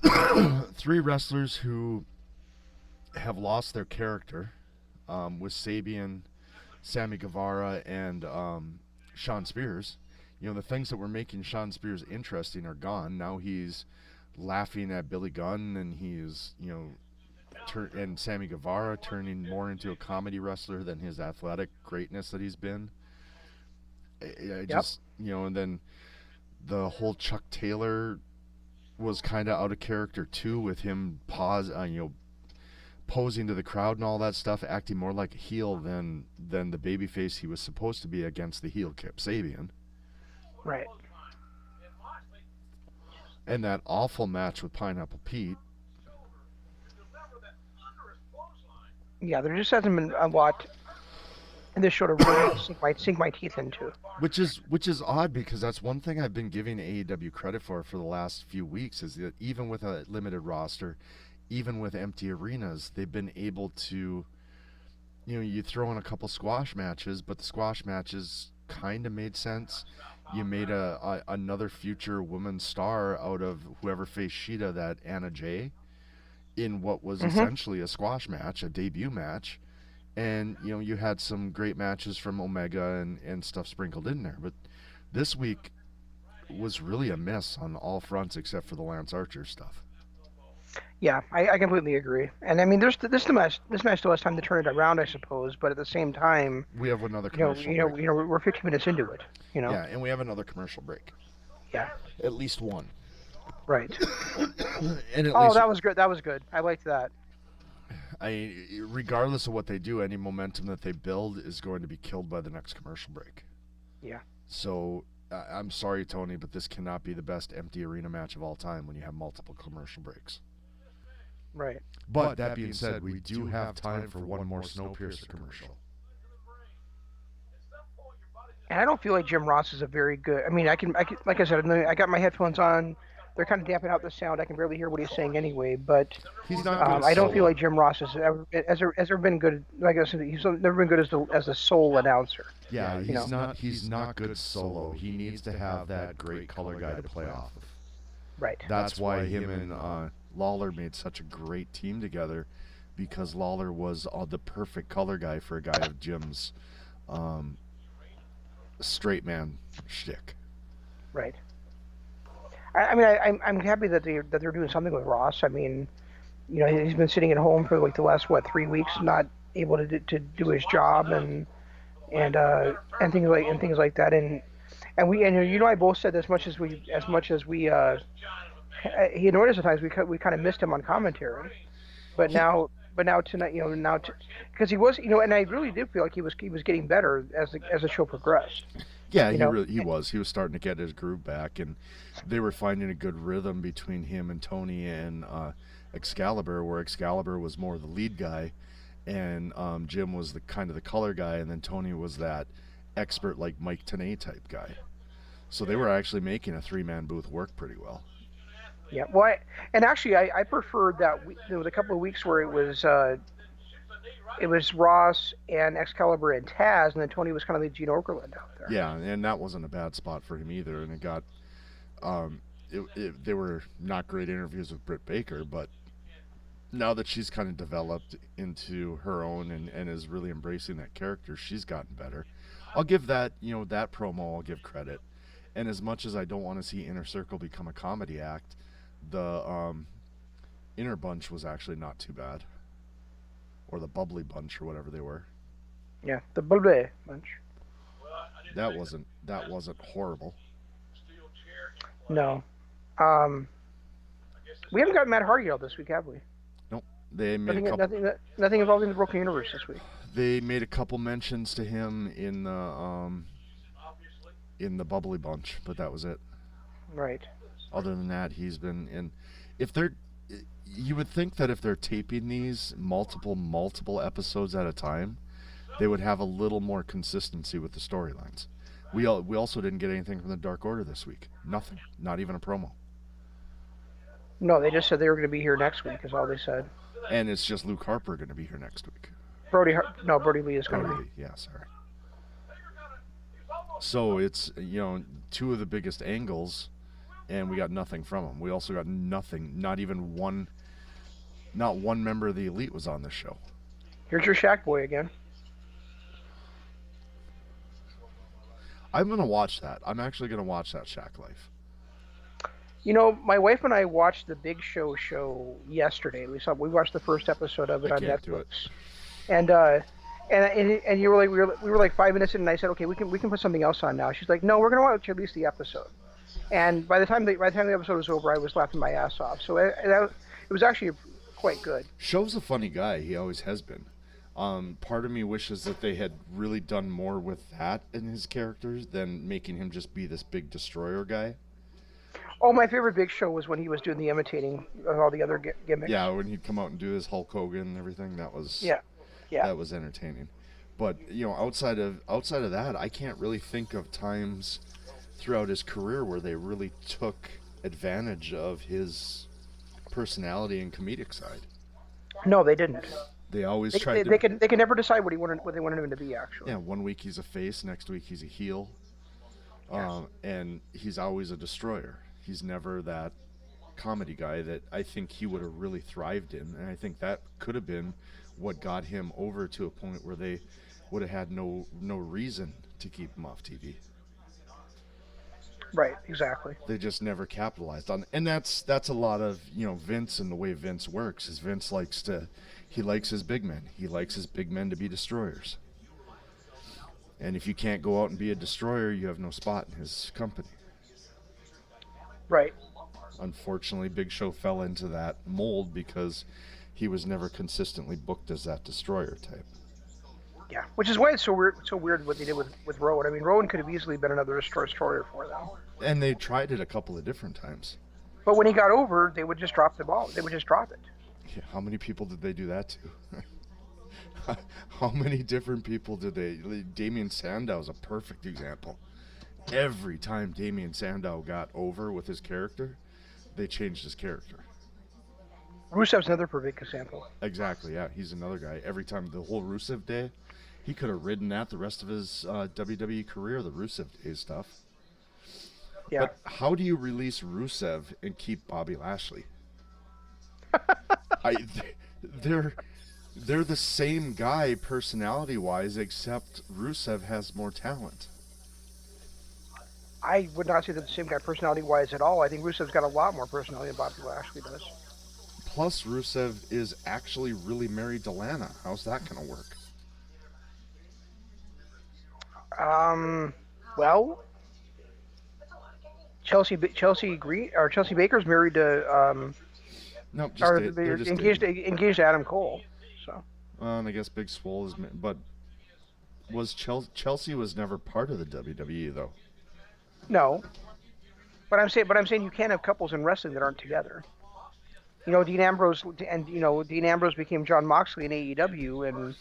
3 wrestlers who have lost their character, with Sabian, Sammy Guevara, and Sean Spears. The things that were making Sean Spears interesting are gone. Now he's laughing at Billy Gunn, and he's, and Sammy Guevara turning more into a comedy wrestler than his athletic greatness that he's been. Just, and then the whole Chuck Taylor was kind of out of character too, with him posing to the crowd and all that stuff, acting more like a heel than the babyface he was supposed to be against the heel Kip Sabian. Right. And that awful match with Pineapple Pete. Yeah, there just hasn't been a lot this show to really sink my teeth into. Which is odd, because that's one thing I've been giving AEW credit for the last few weeks, is that even with a limited roster, even with empty arenas, they've been able to, you throw in a couple squash matches, but the squash matches kind of made sense. You made another future woman star out of whoever faced Shida, that Anna Jay, in what was essentially a squash match, a debut match. And, you had some great matches from Omega and stuff sprinkled in there. But this week was really a miss on all fronts except for the Lance Archer stuff. Yeah, I completely agree. And I mean, this match still has time to turn it around, I suppose. But at the same time, we have another commercial break. We're 15 minutes into it. Yeah, and we have another commercial break. Yeah. At least one. Right. And that was good. That was good. I liked that. Regardless of what they do, any momentum that they build is going to be killed by the next commercial break. Yeah. So I'm sorry, Tony, but this cannot be the best empty arena match of all time when you have multiple commercial breaks. Right. But that being said, we do have time for one more Snowpiercer commercial. And I don't feel like Jim Ross is a very good. I mean, I can like I said, I got my headphones on. They're kind of damping out the sound. I can barely hear what he's saying anyway. But he's not. I don't feel like Jim Ross has ever been good. Like I said, he's never been good as a sole announcer. Yeah, he's not good solo. He needs to have that great color guy to play off of. Right. That's why him and Lawler made such a great team together, because Lawler was the perfect color guy for a guy of Jim's straight man shtick. Right. I mean, I'm happy that they're doing something with Ross. I mean, he's been sitting at home for like the last 3 weeks, not able to do his job and things like that. And I both said as much as we he annoyed us at times. We kind of missed him on commentary, but now tonight, because he was, and I really did feel like he was getting better as the show progressed. Yeah, he was starting to get his groove back, and they were finding a good rhythm between him and Tony and Excalibur, where Excalibur was more the lead guy, and Jim was the kind of the color guy, and then Tony was that expert like Mike Tenay type guy. So they were actually making a 3-man booth work pretty well. Yeah, well, I preferred that. There was a couple of weeks where it was Ross and Excalibur and Taz, and then Tony was kind of the Gene Okerlund out there. Yeah, and that wasn't a bad spot for him either. And it got, they were not great interviews with Britt Baker, but now that she's kind of developed into her own and is really embracing that character, she's gotten better. I'll give that, that promo, I'll give credit. And as much as I don't want to see Inner Circle become a comedy act, the Inner Bunch was actually not too bad. Or the Bubbly Bunch, or whatever they were. Yeah, the Bubbly Bunch. That wasn't horrible. No. We haven't got Matt Hardy out this week, have we? Nope. They made nothing involving the Broken Universe this week. They made a couple mentions to him in the Bubbly Bunch, but that was it. Right. Other than that, he's been in. You would think that if they're taping these multiple episodes at a time, they would have a little more consistency with the storylines. We also didn't get anything from the Dark Order this week. Nothing. Not even a promo. No, they just said they were going to be here next week, is all they said. And it's just Luke Harper going to be here next week. Brody Lee is going to be. Yeah, sorry. So it's, two of the biggest angles, and we got nothing from them. We also got nothing, not one member of the Elite was on this show. Here's your Shaq boy again. I'm going to watch that. I'm actually going to watch that Shaq Life. My wife and I watched the Big Show yesterday. We watched the first episode of it on Netflix. Do it. And you were like, we were like 5 minutes in, and I said, okay, we can put something else on now. She's like, no, we're going to watch at least the episode. And by the time the episode was over, I was laughing my ass off. So it was actually quite good. Show's a funny guy. He always has been. Part of me wishes that they had really done more with that in his characters than making him just be this big destroyer guy. Oh, my favorite Big Show was when he was doing the imitating of all the other gimmicks. Yeah, when he'd come out and do his Hulk Hogan and everything. That was that was entertaining. But outside of that, I can't really think of times throughout his career where they really took advantage of his personality and comedic side. No, they didn't. They always They, tried they, to. they can never decide what they wanted him to be. Actually. Yeah, one week he's a face, next week he's a heel, Yes. and he's always a destroyer. He's never that comedy guy that I think he would have really thrived in, and I think that could have been what got him over to a point where they would have had no reason to keep him off TV. Right. Exactly. They just never capitalized on, and that's a lot of Vince and the way Vince works. Is Vince likes his big men. He likes his big men to be destroyers. And if you can't go out and be a destroyer, you have no spot in his company. Right. Unfortunately, Big Show fell into that mold because he was never consistently booked as that destroyer type. Yeah. Which is why it's so weird what they did with Rowan. I mean, Rowan could have easily been another destroyer for them. And they tried it a couple of different times. But when he got over, they would just drop the ball. They would just drop it. Yeah, how many people did they do that to? How many different people did they? Damien Sandow is a perfect example. Every time Damien Sandow got over with his character, they changed his character. Rusev's another perfect example. Exactly, yeah. He's another guy. Every time, the whole Rusev Day, he could have ridden that the rest of his WWE career, the Rusev Day stuff. Yeah. But how do you release Rusev and keep Bobby Lashley? They're the same guy personality-wise, except Rusev has more talent. I would not say they're the same guy personality-wise at all. I think Rusev's got a lot more personality than Bobby Lashley does. Plus, Rusev is actually really married to Lana. How's that going to work? Well, Chelsea Baker's married to No, they're just engaged dating. engaged to Adam Cole. So And I guess Big Swole is, but was Chelsea was never part of the WWE though. no, but I'm saying you can't have couples in wrestling that aren't together. Dean Ambrose became John Moxley in AEW, and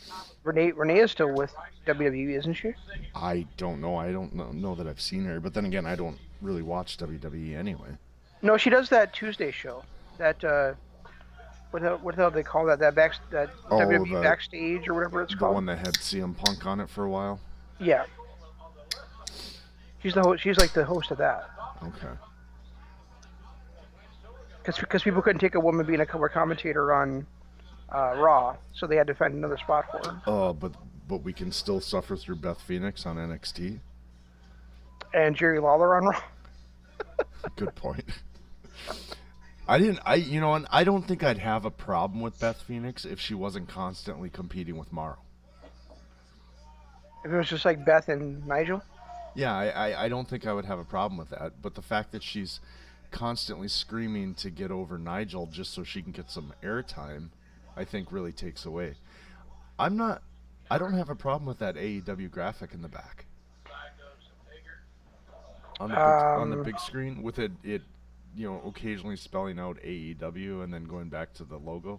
Renee is still with WWE, isn't she? I don't know. I don't know that I've seen her, but then again, I don't really watch WWE anyway. No, she does that Tuesday show. That what the hell do they call that? That WWE backstage or whatever it's The called. one that had CM Punk on it for a while. Yeah. She's the host. She's like the host of that. Okay. Because people couldn't take a woman being a color commentator on Raw, so they had to find another spot for her. But we can still suffer through Beth Phoenix on NXT. And Jerry Lawler on Raw. Good point. I don't think I'd have a problem with Beth Phoenix if she wasn't constantly competing with Morrow. If it was just like Beth and Nigel. Yeah, I don't think I would have a problem with that. But the fact that she's constantly screaming to get over Nigel just so she can get some airtime, I think really takes away. I don't have a problem with that AEW graphic in the back. On the big screen with it occasionally spelling out AEW and then going back to the logo.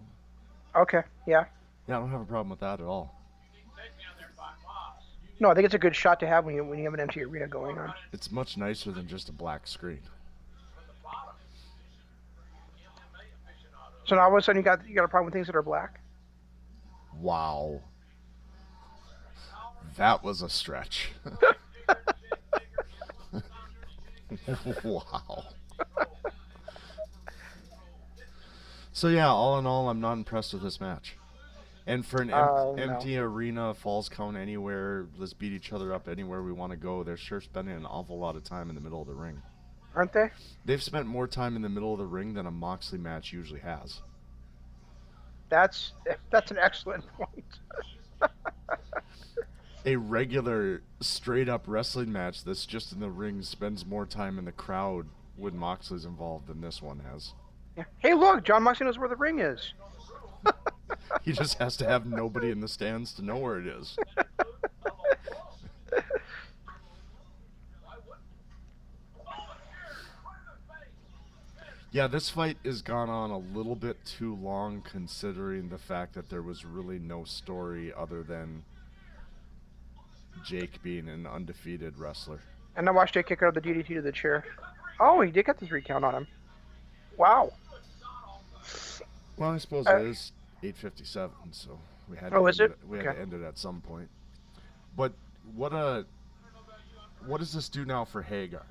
Okay, yeah. Yeah, I don't have a problem with that at all. No, I think it's a good shot to have when you have an empty arena going on. It's much nicer than just a black screen. So now all of a sudden you got a problem with things that are black? Wow. That was a stretch. Wow. So yeah, all in all, I'm not impressed with this match. And for an empty arena, Falls Count Anywhere, let's beat each other up anywhere we want to go, they're sure spending an awful lot of time in the middle of the ring. Aren't they? They've spent more time in the middle of the ring than a Moxley match usually has. That's an excellent point. A regular, straight-up wrestling match that's just in the ring spends more time in the crowd when Moxley's involved than this one has. Yeah. Hey, look, John Moxley knows where the ring is. He just has to have nobody in the stands to know where it is. Yeah, this fight has gone on a little bit too long considering the fact that there was really no story other than Jake being an undefeated wrestler. And I watched Jake kick out of the DDT to the chair. Oh, he did get the 3 count on him. Wow. Well, I suppose it is 8:57, so we had to Oh, is end it? We had Okay. to end it at some point. But what does this do now for Hagar?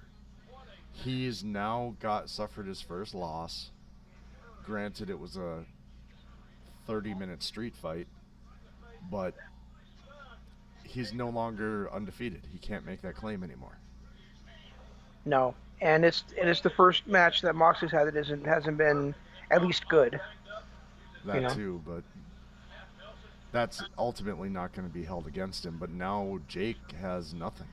He's now suffered his first loss. Granted, it was a 30-minute street fight, but he's no longer undefeated. He can't make that claim anymore. No. And it's the first match that Moxley's had that hasn't been at least good. That too, but that's ultimately not going to be held against him. But now Jake has nothing.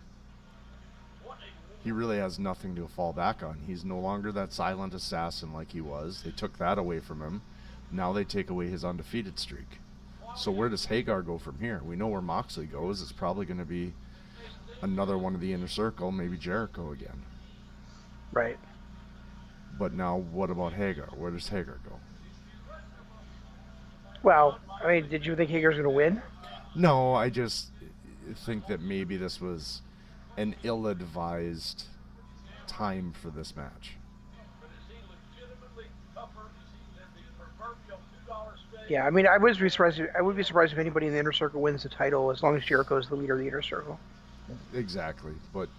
He really has nothing to fall back on. He's no longer that silent assassin like he was. They took that away from him. Now they take away his undefeated streak. So where does Hagar go from here? We know where Moxley goes. It's probably going to be another one of the Inner Circle, maybe Jericho again. Right. But now what about Hagar? Where does Hagar go? Well, I mean, did you think Hager's going to win? No, I just think that maybe this was an ill-advised time for this match. Yeah, I mean, I would be surprised if anybody in the Inner Circle wins the title as long as Jericho is the leader of the Inner Circle. Exactly, but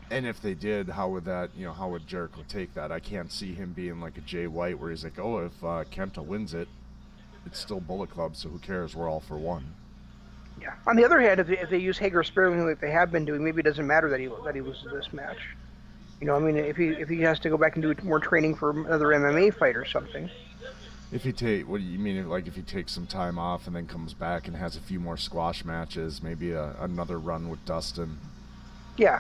and if they did, how would Jericho take that? I can't see him being like a Jay White where he's like, oh, if Kenta wins it, it's still Bullet Club, so who cares? We're all for one. Yeah. On the other hand, if they use Hager sparingly like they have been doing, maybe it doesn't matter that he loses this match. I mean, if he has to go back and do more training for another MMA fight or something. What do you mean? If he takes some time off and then comes back and has a few more squash matches, maybe another run with Dustin. Yeah.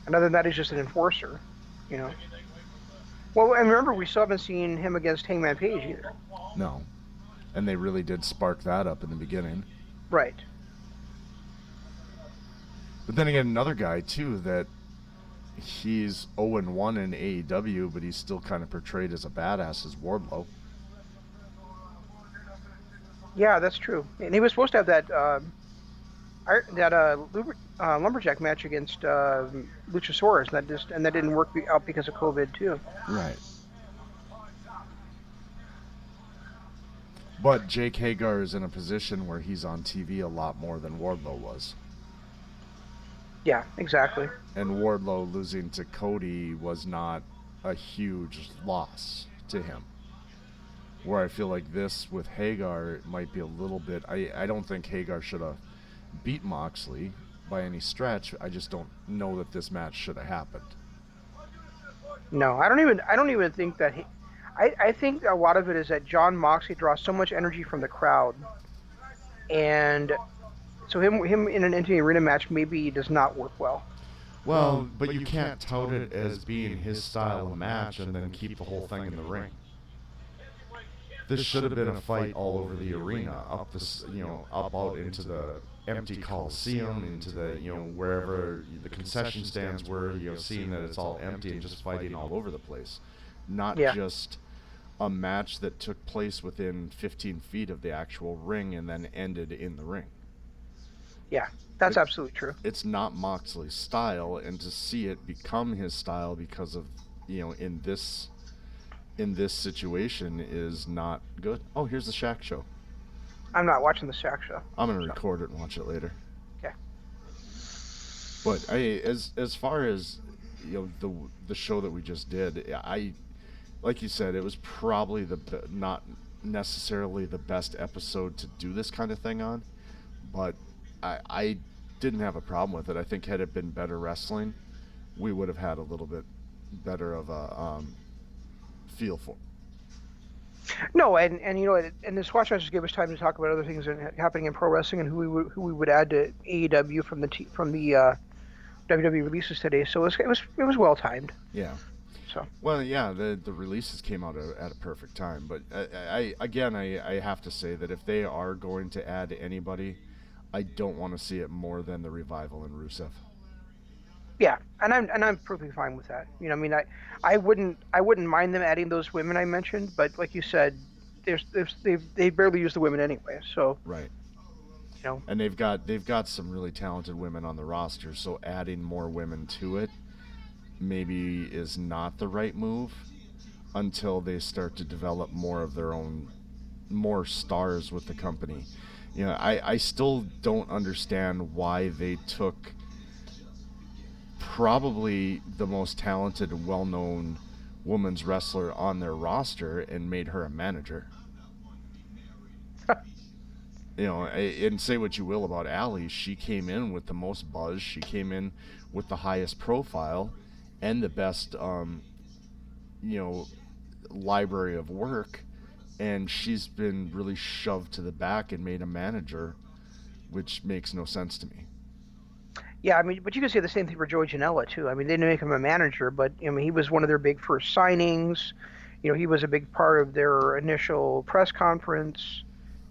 And other than that, he's just an enforcer. Well, and remember, we still haven't seen him against Hangman Page either. No. And they really did spark that up in the beginning. Right. But then again, another guy, too, that he's 0-1 in AEW, but he's still kind of portrayed as a badass is Wardlow. Yeah, that's true. And he was supposed to have that lumberjack match against Luchasaurus, and that didn't work out because of COVID too. Right. But Jake Hagar is in a position where he's on TV a lot more than Wardlow was. Yeah, exactly. And Wardlow losing to Cody was not a huge loss to him. Where I feel like this with Hagar might be a little bit... I don't think Hagar should have beat Moxley by any stretch. I just don't know that this match should have happened. No, I don't even think that I think a lot of it is that John Moxley draws so much energy from the crowd, and so him in an empty arena match maybe does not work well. Well, but you can't tout it as being his style of match and then keep the whole thing in the ring. This should have been a fight all over the arena, up out into the empty Coliseum, into the wherever the concession stands were, seeing that it's all empty and just fighting all over the place, not just a match that took place within 15 feet of the actual ring and then ended in the ring. Yeah, that's absolutely true. It's not Moxley's style, and to see it become his style because of in this situation is not good. Oh, here's the Shaq show. I'm not watching the Shaq show. I'm gonna record it and watch it later. Okay. But as far as the show that we just did, like you said, it was probably not necessarily the best episode to do this kind of thing on, but I didn't have a problem with it. I think had it been better wrestling, we would have had a little bit better of a feel for. No, and and the squash matches gave us time to talk about other things that are happening in pro wrestling and who we would add to AEW from the WWE releases today. So it was well timed. Yeah. So. Well, yeah, the releases came out at a perfect time, but I have to say that if they are going to add anybody, I don't want to see it more than the Revival and Rusev. Yeah, and I'm perfectly fine with that. I mean, I wouldn't mind them adding those women I mentioned, but like you said, they barely use the women anyway. So. Right. You know, And they've got some really talented women on the roster, so adding more women to it maybe is not the right move until they start to develop more of their own, more stars with the company. I still don't understand why they took probably the most talented and well-known women's wrestler on their roster and made her a manager. And say what you will about Allie, she came in with the most buzz. She came in with the highest profile and the best, you know, library of work, and she's been really shoved to the back and made a manager, which makes no sense to me. yeah, I mean, but you can say the same thing for Joey Janela too. I mean, they didn't make him a manager, but I mean, he was one of their big first signings. You know, he was a big part of their initial press conference,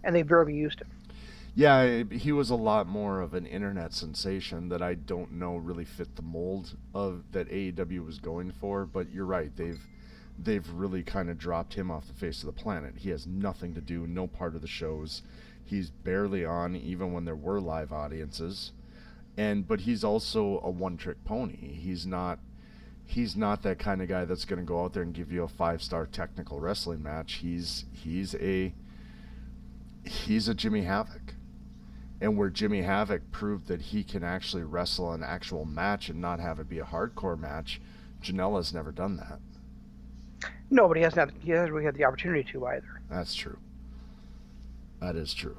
and they barely used him. Yeah, he was a lot more of an internet sensation that I don't know really fit the mold of that AEW was going for. But you're right, they've really kind of dropped him off the face of the planet. He has nothing to do, no part of the shows. He's barely on, even when there were live audiences. But he's also a one-trick pony. He's not that kind of guy that's going to go out there and give you a 5-star technical wrestling match. He's a Jimmy Havoc. And where Jimmy Havoc proved that he can actually wrestle an actual match and not have it be a hardcore match, Janela's never done that. No, but he hasn't really had the opportunity to either. That's true. That is true.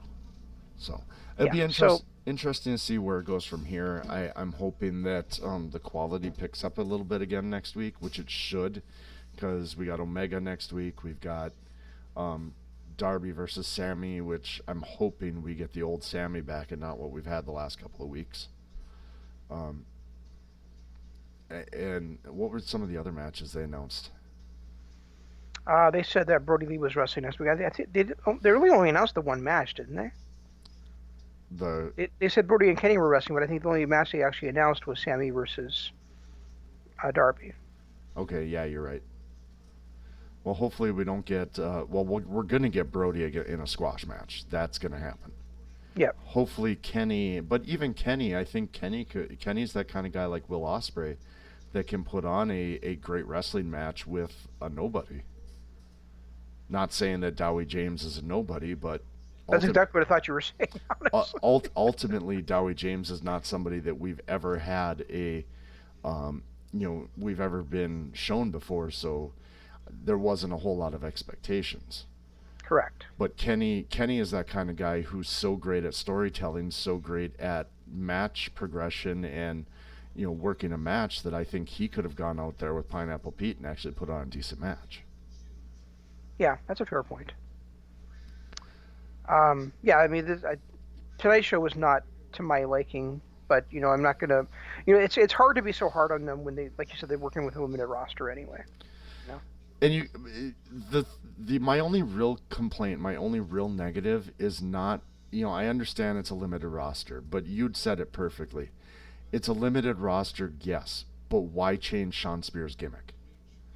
So Yeah, it'd be so- interesting to see where it goes from here. I'm hoping that the quality picks up a little bit again next week, which it should, because we got Omega next week. We've got Darby versus Sammy, which I'm hoping we get the old Sammy back and not what we've had the last couple of weeks. And what were some of the other matches they announced? They said that Brody Lee was wrestling next week. I think they really only announced the one match, didn't they? They said Brody and Kenny were wrestling, but I think the only match they actually announced was Sammy versus Darby. Okay, yeah, you're right. Well, hopefully we don't get. We're going to get Brody in a squash match. That's going to happen. Yep. Hopefully Kenny, but even Kenny, I think Kenny's that kind of guy like Will Ospreay that can put on a great wrestling match with a nobody. Not saying that Dowie James is a nobody, but That's exactly what I thought you were saying. Honestly. Ultimately, Dowie James is not somebody that we've ever had we've ever been shown before, so there wasn't a whole lot of expectations. Correct. But Kenny is that kind of guy who's so great at storytelling, so great at match progression and working a match that I think he could have gone out there with Pineapple Pete and actually put on a decent match. Yeah, that's a fair point. Yeah, I mean, tonight's show was not to my liking, but I'm not gonna. It's hard to be so hard on them when they, like you said, they're working with a limited roster anyway. And my only real complaint, my only real negative is not, I understand it's a limited roster, but you'd said it perfectly. It's a limited roster, yes, but why change Sean Spears' gimmick?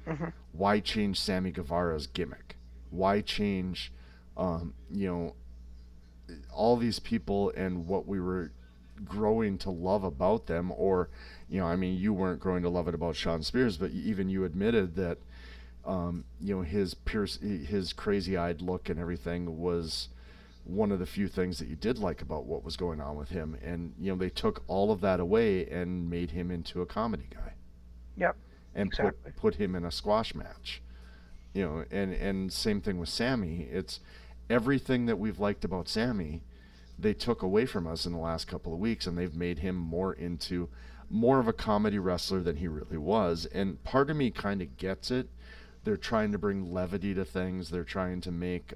Mm-hmm. Why change Sammy Guevara's gimmick? Why change, all these people and what we were growing to love about them? Or, you weren't growing to love it about Sean Spears, but even you admitted that, his crazy-eyed look and everything was one of the few things that you did like about what was going on with him. And, they took all of that away and made him into a comedy guy. Yep. And exactly. put him in a squash match. And same thing with Sammy. It's everything that we've liked about Sammy, they took away from us in the last couple of weeks, and they've made him more of a comedy wrestler than he really was. And part of me kind of gets it. They're trying to bring levity to things. They're trying to make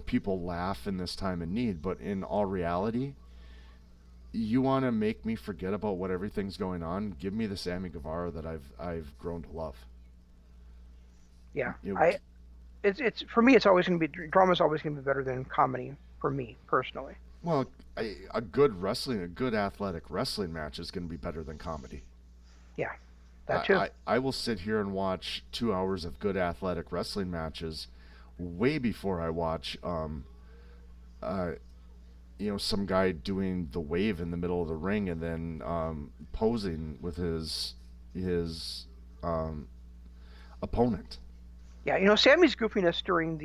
people laugh in this time of need. But in all reality, you want to make me forget about what everything's going on? Give me the Sammy Guevara that I've grown to love. Yeah, it's for me. It's always going to be drama's always going to be better than comedy for me personally. Well, a good athletic wrestling match is going to be better than comedy. Yeah, that too. I will sit here and watch 2 hours of good athletic wrestling matches way before I watch some guy doing the wave in the middle of the ring and then posing with his um, opponent. Yeah, Sammy's goofiness during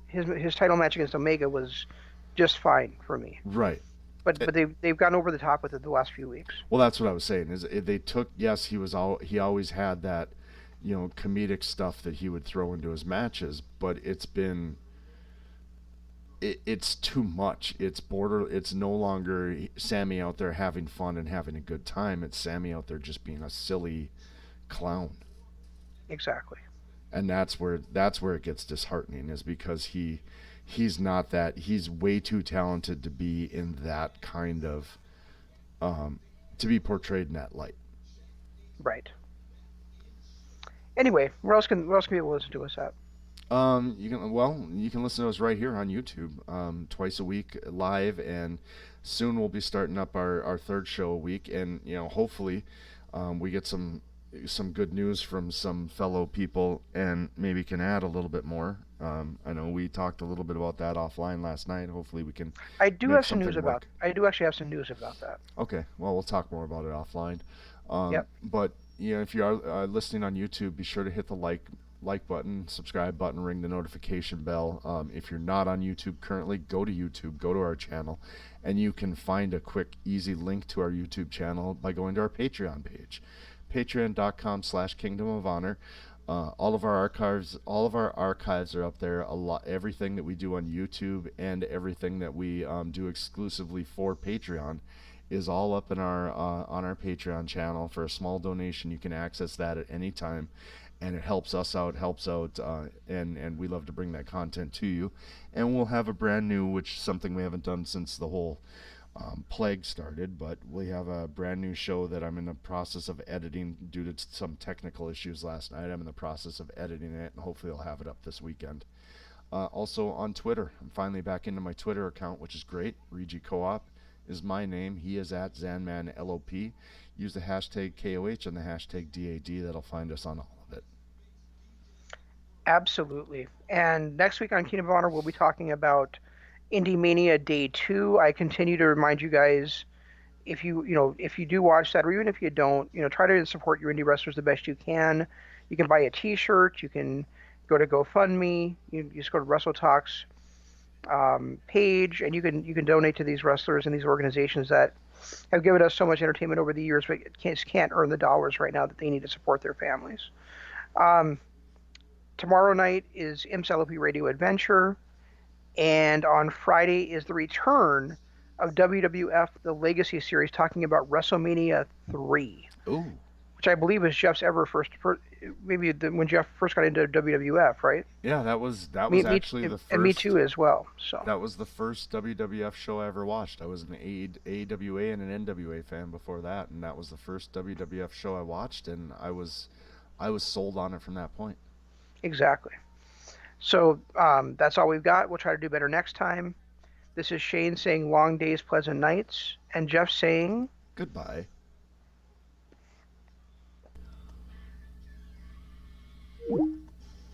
his title match against Omega was just fine for me. Right. But they've gone over the top with it the last few weeks. Well, that's what I was saying. They took, yes, he always had that, comedic stuff that he would throw into his matches, but it's too much. It's no longer Sammy out there having fun and having a good time. It's Sammy out there just being a silly clown. Exactly. And that's where it gets disheartening, is because he's not that. He's way too talented to be in that kind of to be portrayed in that light. Right. Anyway, where else can people listen to us at? You can listen to us right here on YouTube, twice a week live, and soon we'll be starting up our third show a week, and hopefully, we get some good news from some fellow people, and maybe can add a little bit more. I know we talked a little bit about that offline last night. Hopefully, we can. I do make have some news something about. work. I do actually have some news about that. Okay, well, we'll talk more about it offline. Yep. But if you are listening on YouTube, be sure to hit the like button, subscribe button, ring the notification bell. If you're not on YouTube currently, go to YouTube, go to our channel, and you can find a quick, easy link to our YouTube channel by going to our Patreon page, patreon.com/Kingdom of Honor. All of our archives are up there. Everything that we do on YouTube and everything that we do exclusively for Patreon is all up in our on our Patreon channel. For a small donation, you can access that at any time, and it helps us out, and we love to bring that content to you. And we'll have a brand new, which is something we haven't done since the whole plague started, but we have a brand new show that I'm in the process of editing due to some technical issues last night. I'm in the process of editing it, and hopefully I'll have it up this weekend. Also on Twitter, I'm finally back into my Twitter account, which is great. Regi Co-op is my name. He is at ZanmanLOP. Use the hashtag KOH and the hashtag DAD. That'll find us on all of it. Absolutely. And next week on Kingdom of Honor, we'll be talking about Indie Mania Day 2. I continue to remind you guys, if you do watch that, or even if you don't, try to support your indie wrestlers the best you can. You can buy a T-shirt. You can go to GoFundMe. You just go to Wrestle Talks page, and you can donate to these wrestlers and these organizations that have given us so much entertainment over the years, but can't earn the dollars right now that they need to support their families. Tomorrow night is MSLOP Radio Adventure, and on Friday is the return of WWF The Legacy Series, talking about WrestleMania 3. Ooh. Which I believe is Jeff's when Jeff first got into WWF, right? Yeah, that was actually the first. And me too as well. So that was the first WWF show I ever watched. I was an AWA and an NWA fan before that, and that was the first WWF show I watched, and I was sold on it from that point. Exactly. So that's all we've got. We'll try to do better next time. This is Shane saying long days, pleasant nights, and Jeff saying goodbye.